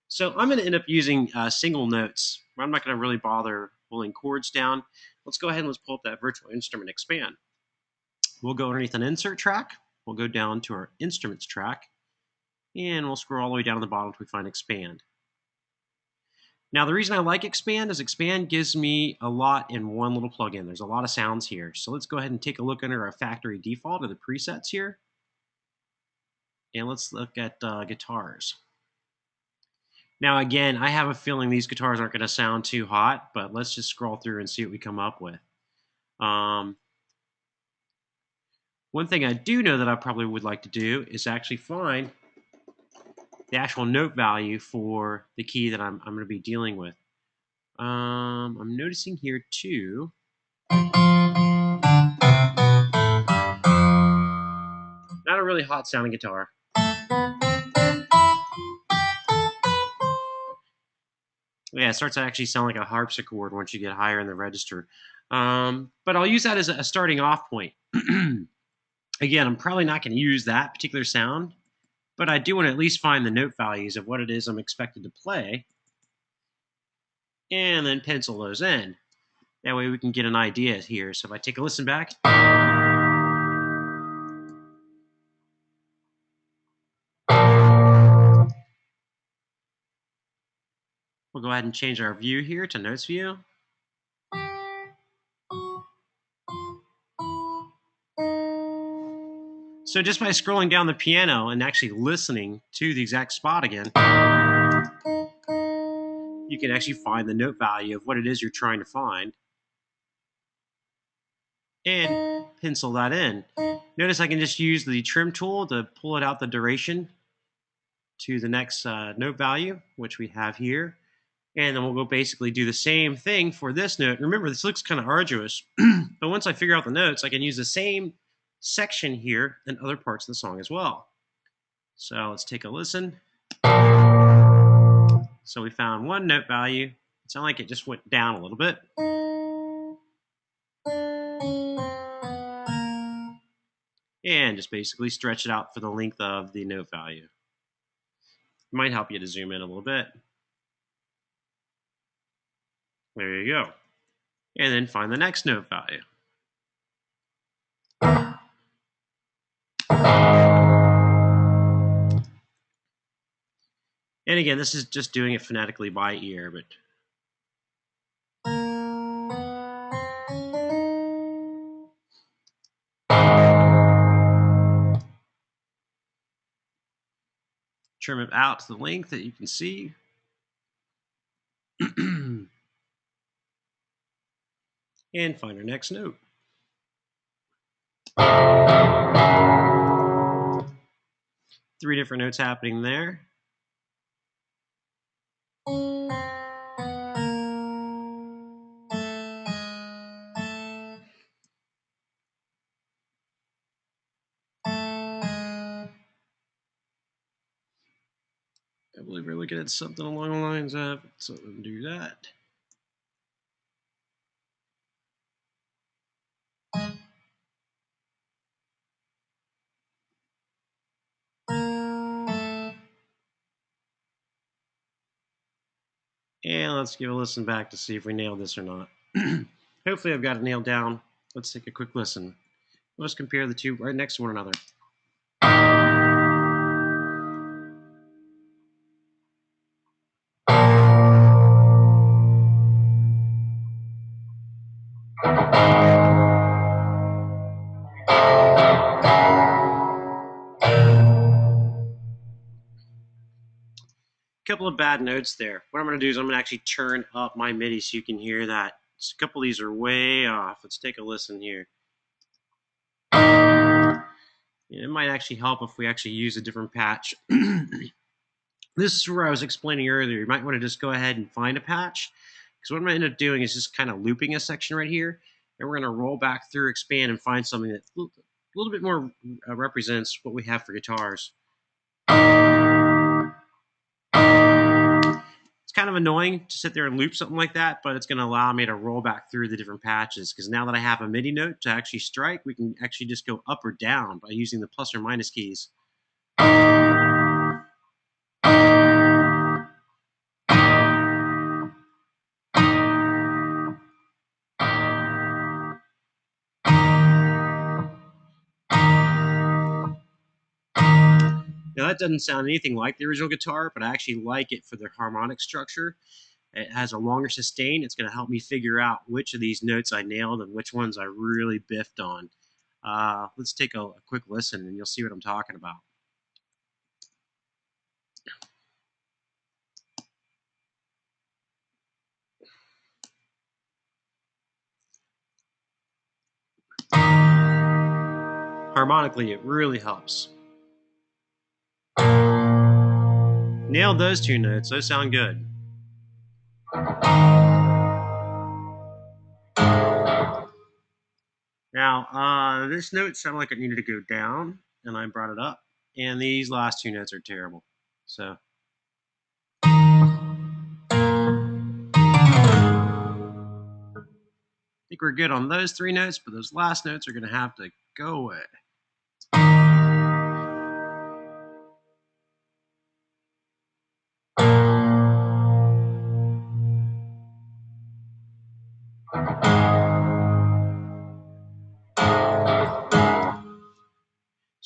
[SPEAKER 1] So I'm going to end up using single notes. I'm not going to really bother pulling chords down. Let's go ahead and let's pull up that virtual instrument Expand. We'll go underneath an insert track. We'll go down to our instruments track, and we'll scroll all the way down to the bottom until we find Expand. Now, the reason I like Expand is Expand gives me a lot in one little plugin. There's a lot of sounds here. So let's go ahead and take a look under our factory default of the presets here. And let's look at guitars. Now, again, I have a feeling these guitars aren't going to sound too hot, but let's just scroll through and see what we come up with. One thing I do know that I probably would like to do is actually find the actual note value for the key that I'm going to be dealing with. I'm noticing here too. Not a really hot sounding guitar. Yeah, it starts to actually sound like a harpsichord once you get higher in the register. But I'll use that as a starting off point. Again, I'm probably not going to use that particular sound, but I do want to at least find the note values of what it is I'm expected to play, and then pencil those in. That way we can get an idea here. So if I take a listen back. We'll go ahead and change our view here to Notes View. So just by scrolling down the piano and actually listening to the exact spot again, you can actually find the note value of what it is you're trying to find and pencil that in. Notice I can just use the trim tool to pull it out the duration to the next note value, which we have here. And then we'll go basically do the same thing for this note. Remember, this looks kind of arduous, but once I figure out the notes, I can use the same section here in other parts of the song as well. So let's take a listen. So we found one note value. It sounded like it just went down a little bit. And just basically stretch it out for the length of the note value. It might help you to zoom in a little bit. There you go. And then find the next note value. And again, this is just doing it phonetically by ear, but Trim it out to the length that you can see. And find our next note. Three different notes happening there. I believe we're looking at something along the lines of, so let me do that. And let's give a listen back to see if we nailed this or not. Hopefully I've got it nailed down. Let's take a quick listen. Let's compare the two right next to one another. Couple of bad notes there. What I'm going to do is I'm going to actually turn up my MIDI so you can hear that. A couple of these are way off. Let's take a listen here. It might actually help if we actually use a different patch. This is where I was explaining earlier. You might want to just go ahead and find a patch, because what I'm going to end up doing is just kind of looping a section right here, and we're going to roll back through, expand, and find something that a little bit more represents what we have for guitars. It's kind of annoying to sit there and loop something like that, but it's going to allow me to roll back through the different patches, because now that I have a MIDI note to actually strike, we can actually just go up or down by using the plus or minus keys. Now that doesn't sound anything like the original guitar, but I actually like it for the harmonic structure. It has a longer sustain. It's going to help me figure out which of these notes I nailed and which ones I really biffed on. Let's take a quick listen and you'll see what I'm talking about. Harmonically, it really helps. Nailed those two notes. Those sound good. Now, this note sounded like it needed to go down, and I brought it up. And these last two notes are terrible. So I think we're good on those three notes, but those last notes are going to have to go away.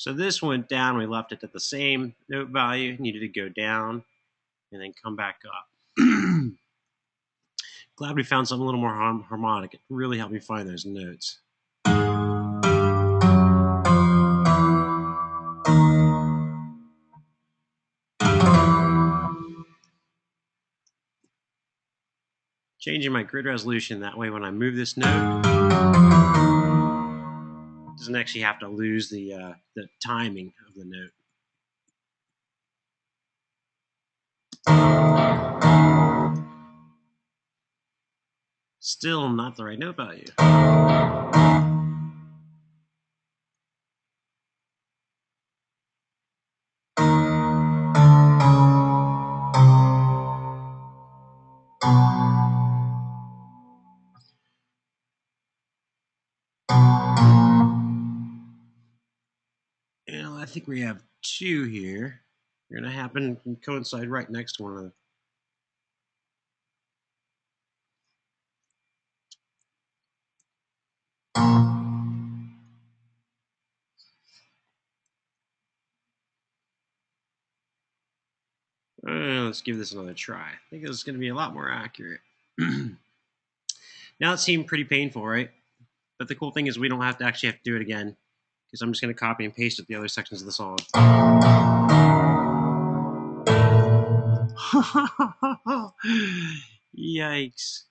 [SPEAKER 1] So this went down, we left it at the same note value, needed to go down, and then come back up. Glad we found something a little more harmonic. It really helped me find those notes. Changing my grid resolution, that way when I move this note, it doesn't actually have to lose the timing of the note. Still not the right note value. And I think we have two here. They're going to happen and coincide right next to one another. Let's give this another try. I think this is going to be a lot more accurate. Now it seemed pretty painful, right? But the cool thing is we don't have to actually have to do it again, because I'm just going to copy and paste it the other sections of the song. Yikes.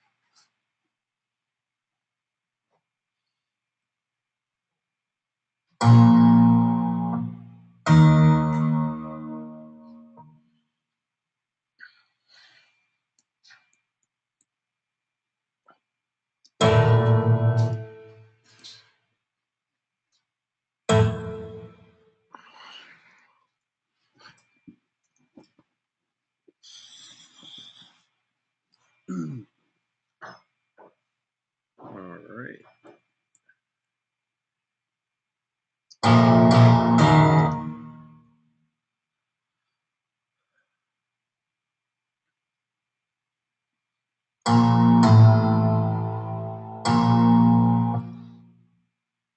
[SPEAKER 1] All right.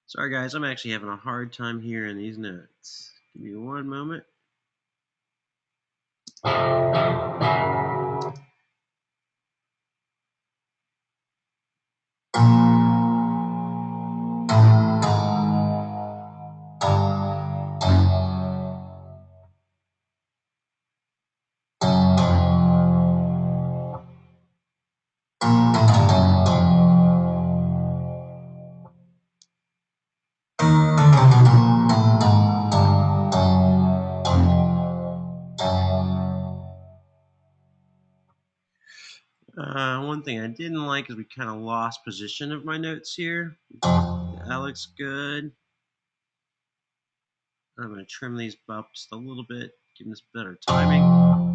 [SPEAKER 1] Sorry, guys, I'm actually having a hard time hearing these notes. Give me one moment. One thing I didn't like is we kind of lost position of my notes here. That looks good. I'm going to trim these up just a little bit, give this better timing.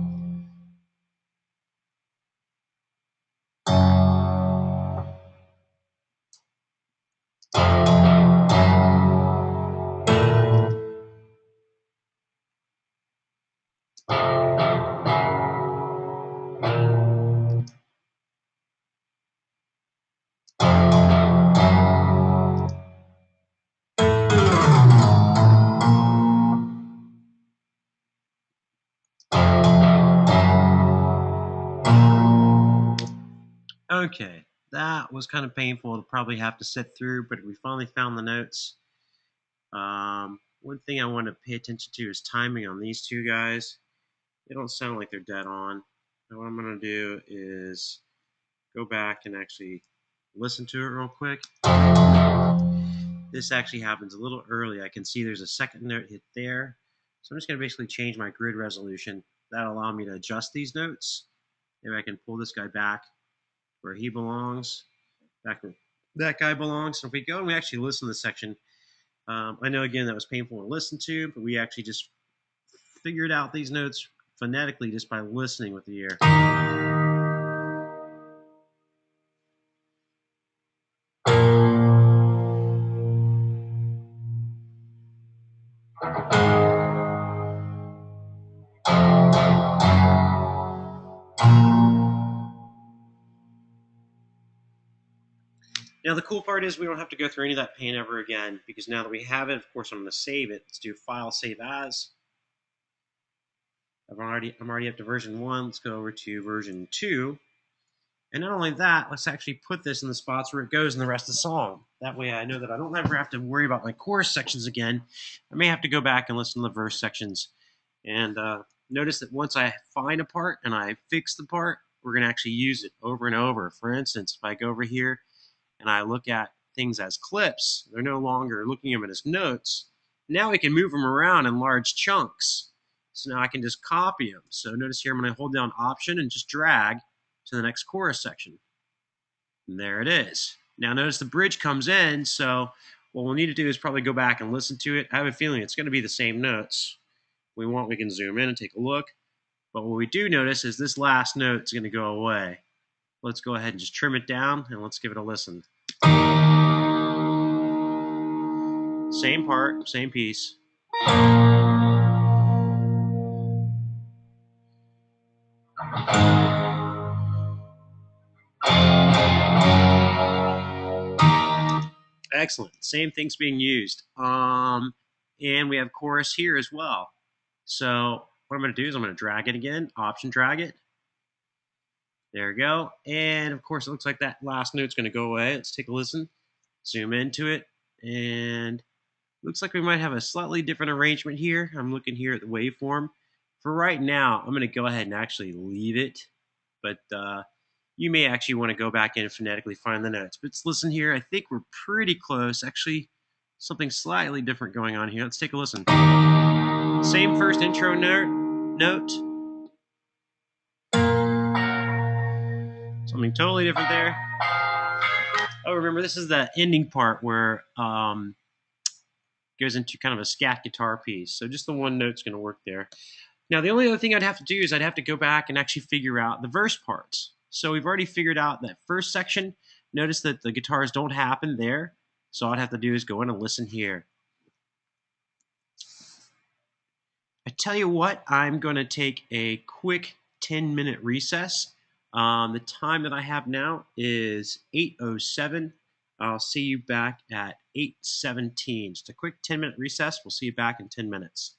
[SPEAKER 1] Okay, that was kind of painful to probably have to sit through, but we finally found the notes. One thing I want to pay attention to is timing on these two guys. They don't sound like they're dead on. Now what I'm going to do is go back and actually listen to it real quick. This actually happens a little early. I can see there's a second note hit there. So I'm just going to basically change my grid resolution. That'll allow me to adjust these notes. Maybe I can pull this guy back where he belongs, back where that guy belongs. So if we go and we actually listen to this section, I know again that was painful to listen to, but we actually just figured out these notes phonetically just by listening with the ear. Now the cool part is we don't have to go through any of that pain ever again, because now that we have it, of course I'm going to save it. Let's do File, Save As. I'm already up to version 1. Let's go over to version 2. And not only that, let's actually put this in the spots where it goes in the rest of the song. That way I know that I don't ever have to worry about my chorus sections again. I may have to go back and listen to the verse sections. And notice that once I find a part and I fix the part, we're going to actually use it over and over. For instance, if I go over here and I look at things as clips, they're no longer looking at them as notes. Now we can move them around in large chunks. So now I can just copy them. So notice here I'm going to hold down Option and just drag to the next chorus section. And there it is. Now notice the bridge comes in, so what we'll need to do is probably go back and listen to it. I have a feeling it's going to be the same notes. If we want, we can zoom in and take a look. But what we do notice is this last note is going to go away. Let's go ahead and just trim it down, and let's give it a listen. Same part, same piece. Excellent. Same thing's being used. And we have chorus here as well. So what I'm going to do is I'm going to drag it again, Option drag it. There we go. And of course, it looks like that last note's going to go away. Let's take a listen. Zoom into it. And looks like we might have a slightly different arrangement here. I'm looking here at the waveform. For right now, I'm going to go ahead and actually leave it, but you may actually want to go back in and phonetically find the notes. But let's listen here. I think we're pretty close. Actually, something slightly different going on here. Let's take a listen. Same first intro note. Something totally different there. Oh, remember, this is the ending part where goes into kind of a scat guitar piece. So just the one note's going to work there. Now, the only other thing I'd have to do is I'd have to go back and actually figure out the verse parts. So we've already figured out that first section. Notice that the guitars don't happen there. So all I'd have to do is go in and listen here. I tell you what, I'm going to take a quick 10-minute recess. The time that I have now is 8:07. I'll see you back at 8:17. Just a quick 10-minute recess. We'll see you back in 10 minutes.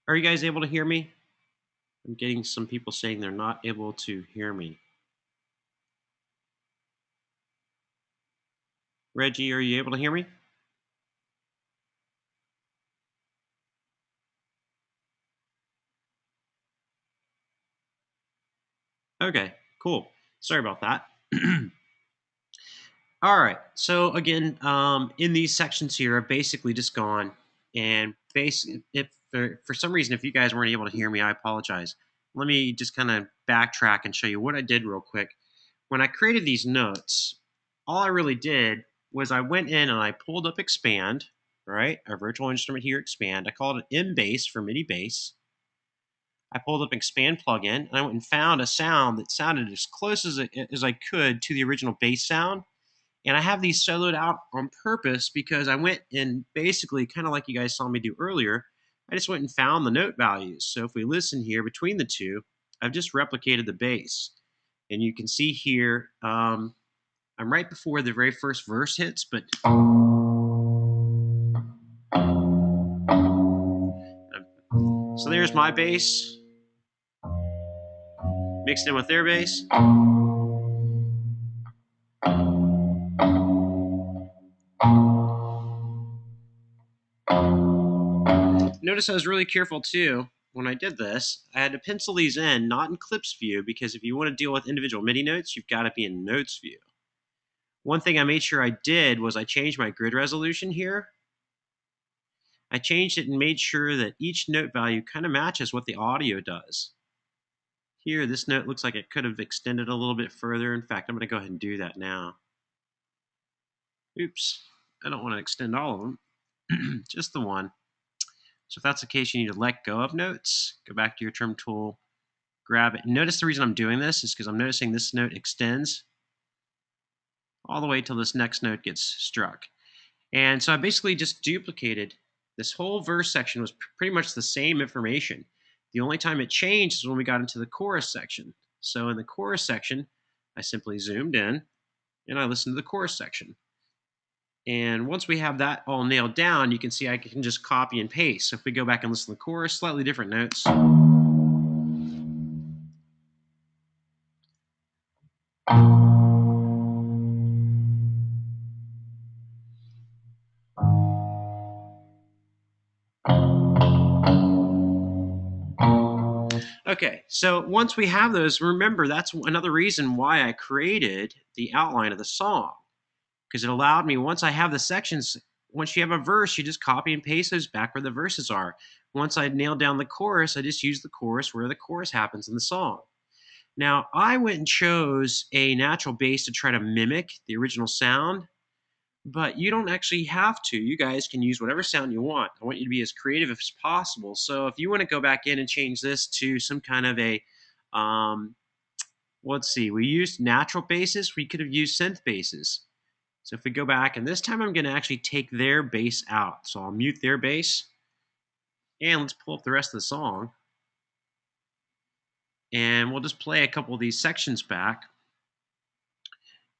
[SPEAKER 1] Are you guys able to hear me? I'm getting some people saying they're not able to hear me. Reggie, are you able to hear me? Okay, cool. Sorry about that. All right. So again, in these sections here, I've basically just gone and basically, if for some reason, if you guys weren't able to hear me, I apologize. Let me just kind of backtrack and show you what I did real quick. When I created these notes, all I really did was I went in and I pulled up Expand, right? Our virtual instrument here, Expand. I called it M-Bass for MIDI bass. I pulled up Expand plugin and I went and found a sound that sounded as close as I could to the original bass sound. And I have these soloed out on purpose because I went and basically, kind of like you guys saw me do earlier, I just went and found the note values. So if we listen here between the two, I've just replicated the bass. And you can see here, I'm right before the very first verse hits, but so there's my bass, mixed in with their bass. Notice I was really careful too when I did this. I had to pencil these in, not in clips view, because if you want to deal with individual MIDI notes, you've got to be in notes view. One thing I made sure I did was I changed my grid resolution here. I changed it and made sure that each note value kind of matches what the audio does. Here, this note looks like it could have extended a little bit further. In fact, I'm going to go ahead and do that now. Oops, I don't want to extend all of them, just the one. So if that's the case, you need to let go of notes, go back to your trim tool, grab it. Notice the reason I'm doing this is because I'm noticing this note extends all the way till this next note gets struck. And so I basically just duplicated this whole verse section. Was pretty much the same information. The only time it changed is when we got into the chorus section. So in the chorus section, I simply zoomed in and I listened to the chorus section. And once we have that all nailed down, you can see I can just copy and paste. So if we go back and listen to the chorus, slightly different notes. Okay, so once we have those, remember that's another reason why I created the outline of the song, because it allowed me, once I have the sections, once you have a verse, you just copy and paste those back where the verses are. Once I nailed down the chorus, I just use the chorus where the chorus happens in the song. Now, I went and chose a natural bass to try to mimic the original sound, but you don't actually have to. You guys can use whatever sound you want. I want you to be as creative as possible. So if you want to go back in and change this to some kind of a, let's see, we used natural basses. We could have used synth basses. So if we go back, and this time I'm going to actually take their bass out. So I'll mute their bass, and let's pull up the rest of the song. And we'll just play a couple of these sections back.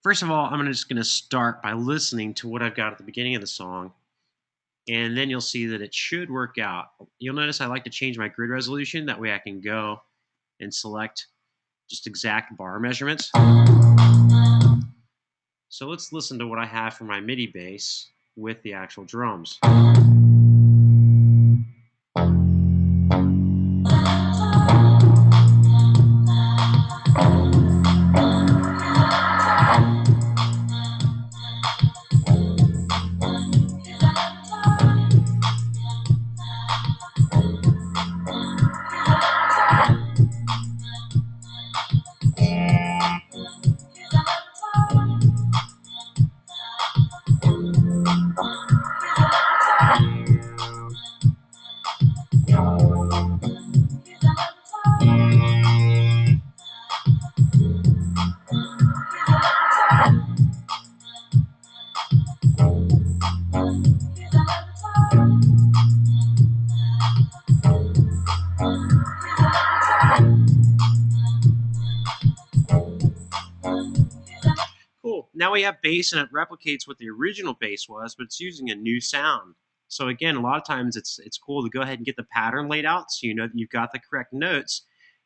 [SPEAKER 1] First of all, I'm just going to start by listening to what I've got at the beginning of the song, and then you'll see that it should work out. You'll notice I like to change my grid resolution. That way I can go and select just exact bar measurements. So let's listen to what I have for my MIDI bass with the actual drums. Cool. Now we have bass and it replicates what the original bass was, but it's using a new sound. So again, a lot of times it's cool to go ahead and get the pattern laid out so you know that you've got the correct notes,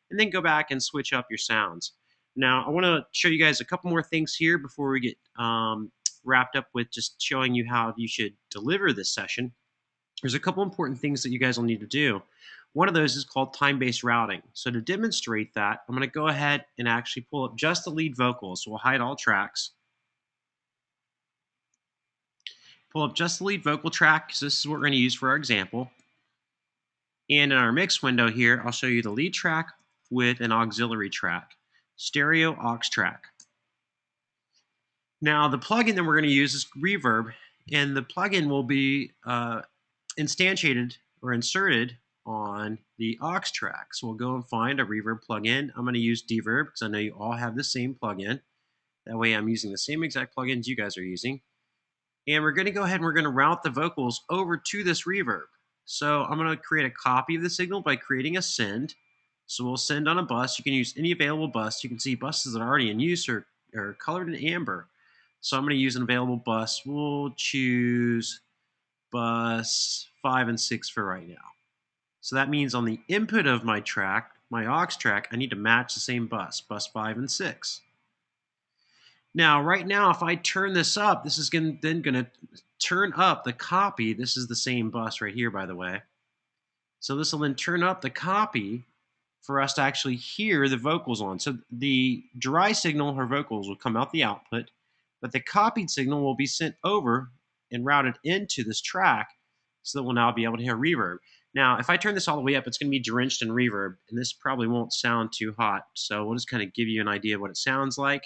[SPEAKER 1] and then go back and switch up your sounds. Now, I want to show you guys a couple more things here before we get wrapped up with just showing you how you should deliver this session. There's a couple important things that you guys will need to do. One of those is called time-based routing. So to demonstrate that, I'm going to go ahead and actually pull up just the lead vocals. So we'll hide all tracks. Pull up just the lead vocal track because this is what we're going to use for our example. And in our mix window here, I'll show you the lead track with an auxiliary track, stereo aux track. Now the plugin that we're going to use is Reverb, and the plugin will be instantiated or inserted on the aux track. So we'll go and find a Reverb plugin. I'm going to use Deverb because I know you all have the same plugin. That way I'm using the same exact plugins you guys are using. And we're going to go ahead and we're going to route the vocals over to this reverb. So I'm going to create a copy of the signal by creating a send. So we'll send on a bus. You can use any available bus. You can see buses that are already in use are colored in amber. So I'm going to use an available bus. We'll choose bus 5 and 6 for right now. So that means on the input of my track, my aux track, I need to match the same bus 5 and 6. Now, right now, if I turn this up, this is then going to turn up the copy. This is the same bus right here, by the way. So this will then turn up the copy for us to actually hear the vocals on. So the dry signal, her vocals, will come out the output, but the copied signal will be sent over and routed into this track so that we'll now be able to hear reverb. Now, if I turn this all the way up, it's going to be drenched in reverb, and this probably won't sound too hot. So we'll just kind of give you an idea of what it sounds like.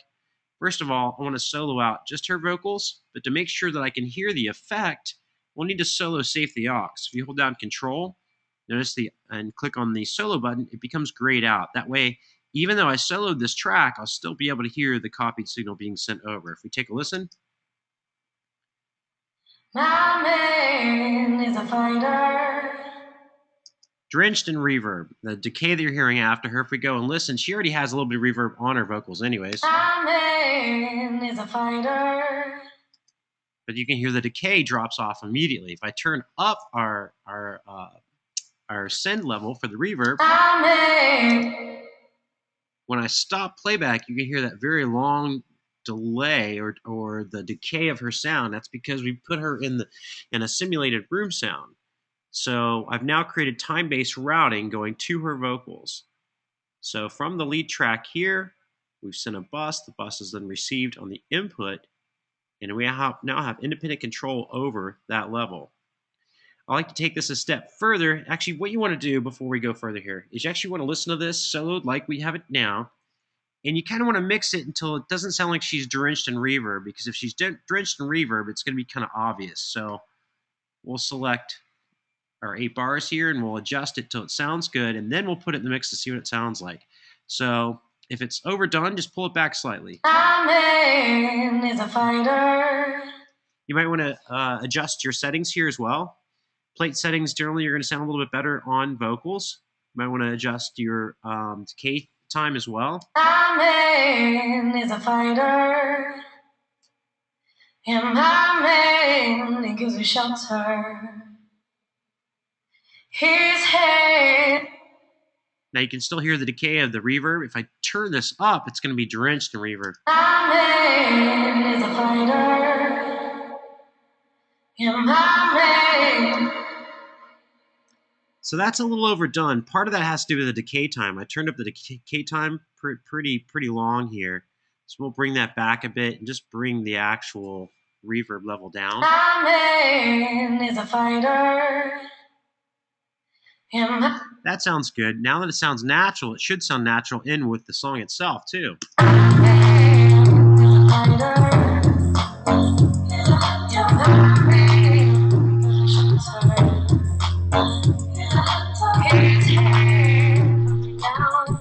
[SPEAKER 1] First of all, I want to solo out just her vocals, but to make sure that I can hear the effect, we'll need to solo safe the aux. If you hold down Control, notice and click on the solo button, it becomes grayed out. That way, even though I soloed this track, I'll still be able to hear the copied signal being sent over. If we take a listen.
[SPEAKER 4] My man is a fighter.
[SPEAKER 1] Drenched in reverb. The decay that you're hearing after her, if we go and listen, she already has a little bit of reverb on her vocals anyways.
[SPEAKER 4] My man is a fighter.
[SPEAKER 1] But you can hear the decay drops off immediately. If I turn up our send level for the reverb, when I stop playback, you can hear that very long delay or the decay of her sound. That's because we put her in a simulated room sound. So I've now created time-based routing going to her vocals. So from the lead track here, we've sent a bus. The bus is then received on the input, and we now have independent control over that level. I like to take this a step further. Actually, what you want to do before we go further here is you actually want to listen to this soloed like we have it now, and you kind of want to mix it until it doesn't sound like she's drenched in reverb, because if she's drenched in reverb, it's going to be kind of obvious. So we'll select our 8 bars here, and we'll adjust it till it sounds good, and then we'll put it in the mix to see what it sounds like. So if it's overdone, just pull it back slightly.
[SPEAKER 4] My man is a fighter.
[SPEAKER 1] You might want to adjust your settings here as well. Plate settings, generally, you're going to sound a little bit better on vocals. You might want to adjust your decay time as well.
[SPEAKER 4] My man is a fighter. And my man, he gives me shelter. His head.
[SPEAKER 1] Now you can still hear the decay of the reverb. If I turn this up, it's going to be drenched in reverb.
[SPEAKER 4] My man is a fighter. And my man.
[SPEAKER 1] So that's a little overdone. Part of that has to do with the decay time. I turned up the decay time pretty long here. So we'll bring that back a bit and just bring the actual reverb level down.
[SPEAKER 4] My man is a fighter.
[SPEAKER 1] That sounds good. Now that it sounds natural, it should sound natural in with the song itself too.
[SPEAKER 4] My man is a fighter. My man is a fighter. His head down.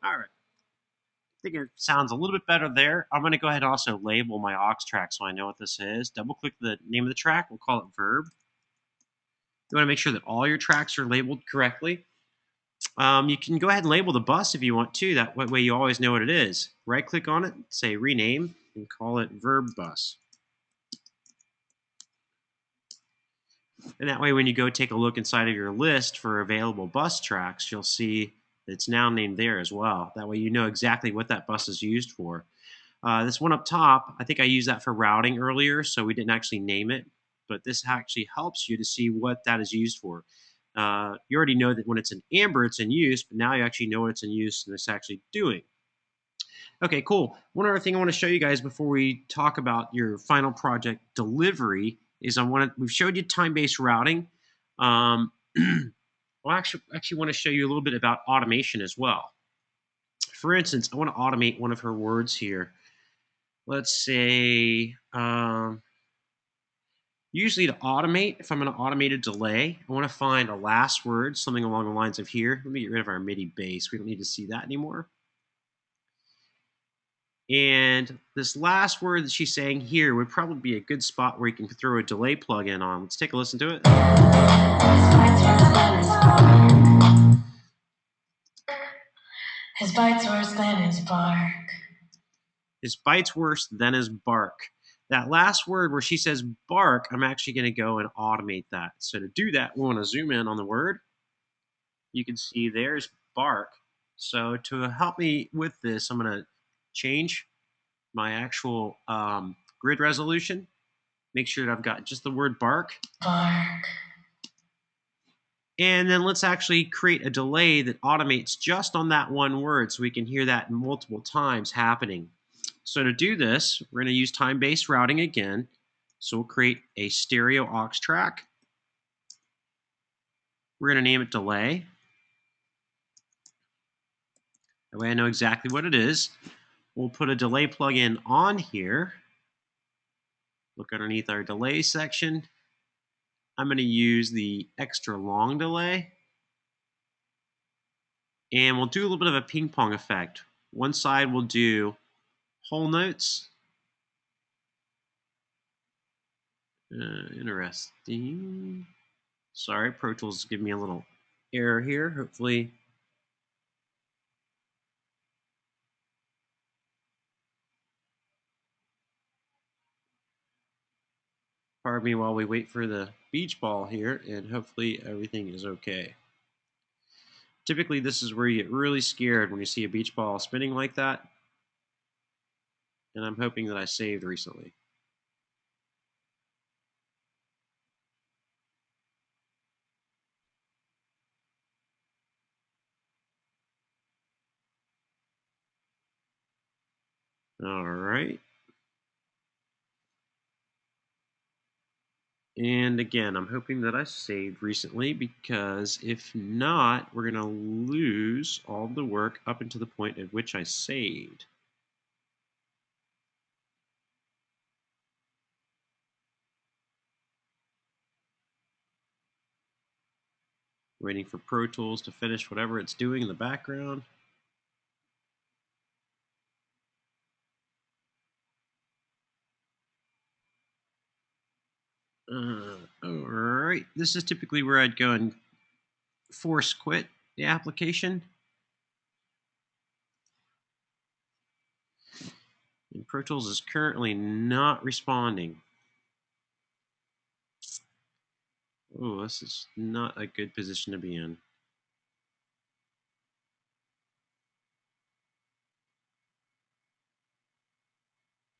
[SPEAKER 1] All right. I think it sounds a little bit better there. I'm going to go ahead and also label my aux track so I know what this is. Double click the name of the track. We'll call it Verb. You want to make sure that all your tracks are labeled correctly. You can go ahead and label the bus if you want to. That way you always know what it is. Right click on it, say rename, and call it verb bus. And that way when you go take a look inside of your list for available bus tracks, you'll see it's now named there as well. That way you know exactly what that bus is used for. This one up top, I think I used that for routing earlier, so we didn't actually name it. But this actually helps you to see what that is used for. You already know that when it's in amber, it's in use, but now you actually know what it's in use and it's actually doing. Okay, cool. One other thing I want to show you guys before we talk about your final project delivery is we've showed you time-based routing. I actually want to show you a little bit about automation as well. For instance, I want to automate one of her words here. Let's say, usually to automate, if I'm going to automate a delay, I want to find a last word, something along the lines of here. Let me get rid of our MIDI base. We don't need to see that anymore. And this last word that she's saying here would probably be a good spot where you can throw a delay plug-in on. Let's take a listen to it.
[SPEAKER 4] His bite's worse than his bark.
[SPEAKER 1] His bite's worse than his bark. That last word where she says bark, I'm actually going to go and automate that. So to do that, we want to zoom in on the word. You can see there's bark. So to help me with this, I'm going to change my actual grid resolution. Make sure that I've got just the word bark.
[SPEAKER 4] Bark.
[SPEAKER 1] And then let's actually create a delay that automates just on that one word so we can hear that multiple times happening. So to do this, we're going to use time-based routing again. So we'll create a stereo aux track. We're going to name it delay. That way I know exactly what it is. We'll put a delay plugin on here. Look underneath our delay section. I'm going to use the extra long delay. And we'll do a little bit of a ping pong effect. One side we'll do whole notes. Interesting. Sorry, Pro Tools is giving me a little error here. Hopefully, pardon me while we wait for the beach ball here, and hopefully everything is okay. Typically, this is where you get really scared when you see a beach ball spinning like that, and I'm hoping that I saved recently. All right. And again, I'm hoping that I saved recently, because if not, we're going to lose all the work up until the point at which I saved. Waiting for Pro Tools to finish whatever it's doing in the background. All right, this is typically where I'd go and force quit the application. And Pro Tools is currently not responding. Oh, this is not a good position to be in.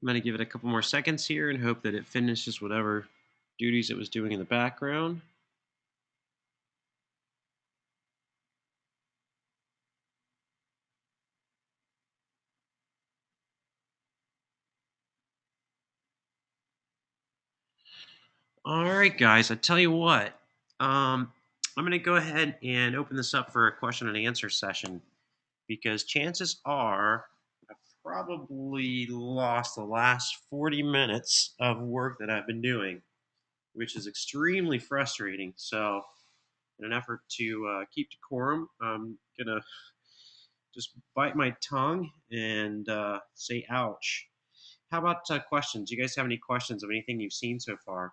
[SPEAKER 1] I'm going to give it a couple more seconds here and hope that it finishes whatever duties it was doing in the background. All right, guys, I tell you what, I'm going to go ahead and open this up for a question and answer session, because chances are I've probably lost the last 40 minutes of work that I've been doing, which is extremely frustrating. So in an effort to keep decorum, I'm going to just bite my tongue and say ouch. How about questions? Do you guys have any questions of anything you've seen so far?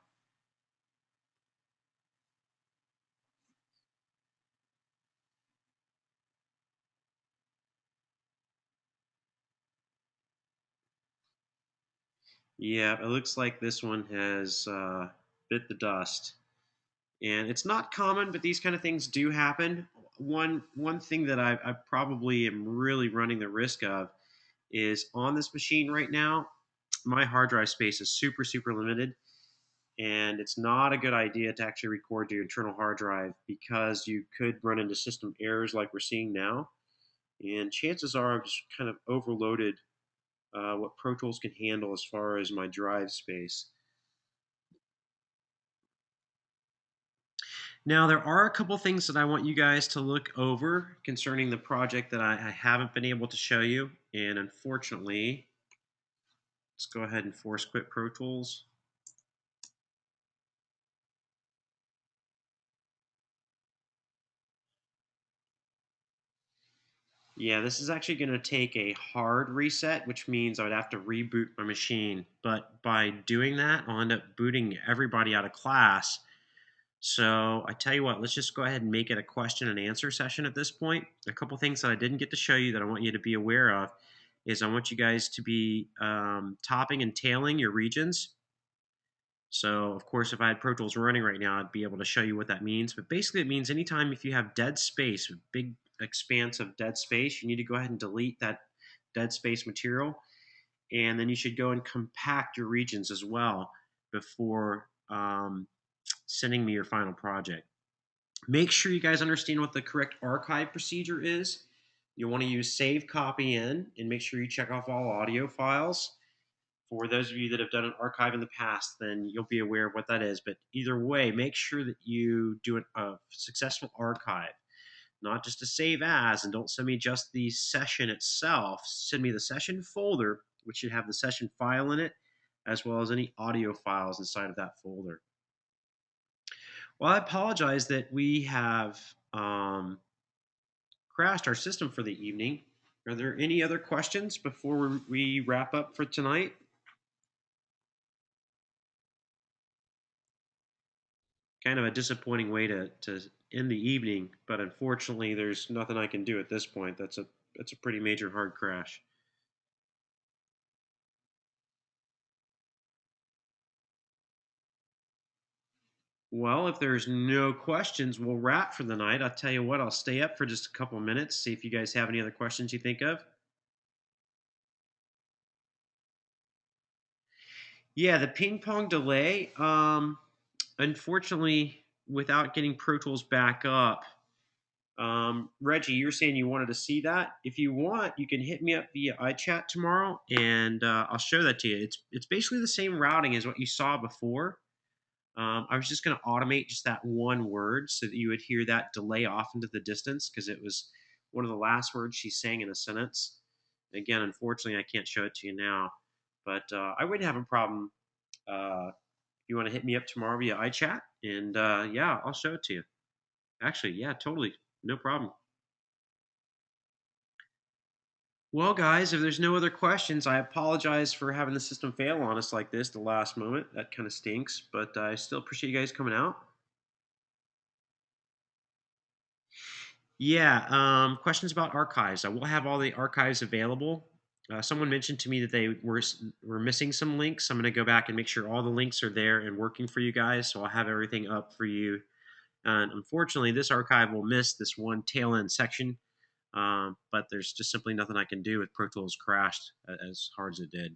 [SPEAKER 1] Yeah, it looks like this one has bit the dust. And it's not common, but these kind of things do happen. One thing that I probably am really running the risk of is on this machine right now. My hard drive space is super limited, and it's not a good idea to actually record to your internal hard drive because you could run into system errors like we're seeing now. And chances are I've just kind of overloaded what Pro Tools can handle as far as my drive space. Now, there are a couple things that I want you guys to look over concerning the project that I haven't been able to show you. And unfortunately, let's go ahead and force quit Pro Tools. Yeah, this is actually going to take a hard reset, which means I would have to reboot my machine. But by doing that, I'll end up booting everybody out of class. So I tell you what, let's just go ahead and make it a question and answer session at this point. A couple things that I didn't get to show you that I want you to be aware of is I want you guys to be topping and tailing your regions. So of course, if I had Pro Tools running right now, I'd be able to show you what that means. But basically, it means anytime if you have dead space, a big expanse of dead space, you need to go ahead and delete that dead space material. And then you should go and compact your regions as well before sending me your final project. Make sure you guys understand what the correct archive procedure is. You'll want to use save copy in and make sure you check off all audio files. For those of you that have done an archive in the past, then you'll be aware of what that is. But either way, make sure that you do a successful archive, not just a save as, and don't send me just the session itself. Send me the session folder, which should have the session file in it, as well as any audio files inside of that folder. Well, I apologize that we have crashed our system for the evening. Are there any other questions before we wrap up for tonight? Kind of a disappointing way to end the evening, but unfortunately, there's nothing I can do at this point. That's a pretty major hard crash. Well, if there's no questions, we'll wrap for the night. I'll tell you what, I'll stay up for just a couple of minutes, see if you guys have any other questions you think of. Yeah, the ping pong delay. Unfortunately, without getting Pro Tools back up, Reggie, you're saying you wanted to see that. If you want, you can hit me up via iChat tomorrow, and I'll show that to you. It's basically the same routing as what you saw before. I was just going to automate just that one word so that you would hear that delay off into the distance because it was one of the last words she sang in a sentence. Again, unfortunately, I can't show it to you now, but I wouldn't have a problem if you want to hit me up tomorrow via iChat, and yeah, I'll show it to you. Actually, yeah, totally, no problem. Well, guys, if there's no other questions, I apologize for having the system fail on us like this the last moment. That kind of stinks, but I still appreciate you guys coming out. Yeah, questions about archives. I will have all the archives available. Someone mentioned to me that they were missing some links. I'm going to go back and make sure all the links are there and working for you guys. So I'll have everything up for you. And unfortunately, this archive will miss this one tail end section. But there's just simply nothing I can do with Pro Tools crashed as hard as it did.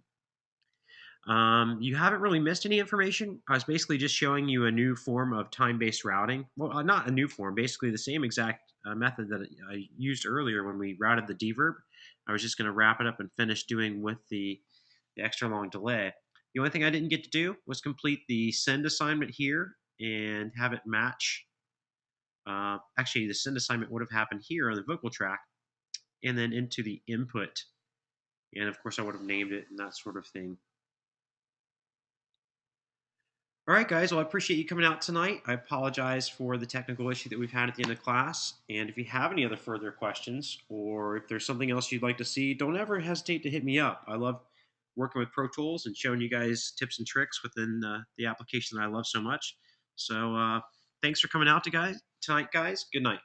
[SPEAKER 1] You haven't really missed any information. I was basically just showing you a new form of time-based routing. Well, not a new form, basically the same exact method that I used earlier when we routed the deverb. I was just going to wrap it up and finish doing with the extra long delay. The only thing I didn't get to do was complete the send assignment here and have it match. Actually, the send assignment would have happened here on the vocal track and then into the input. And of course, I would have named it and that sort of thing. All right, guys. Well, I appreciate you coming out tonight. I apologize for the technical issue that we've had at the end of class. And if you have any other further questions or if there's something else you'd like to see, don't ever hesitate to hit me up. I love working with Pro Tools and showing you guys tips and tricks within the application that I love so much. So thanks for coming out tonight, guys. Good night.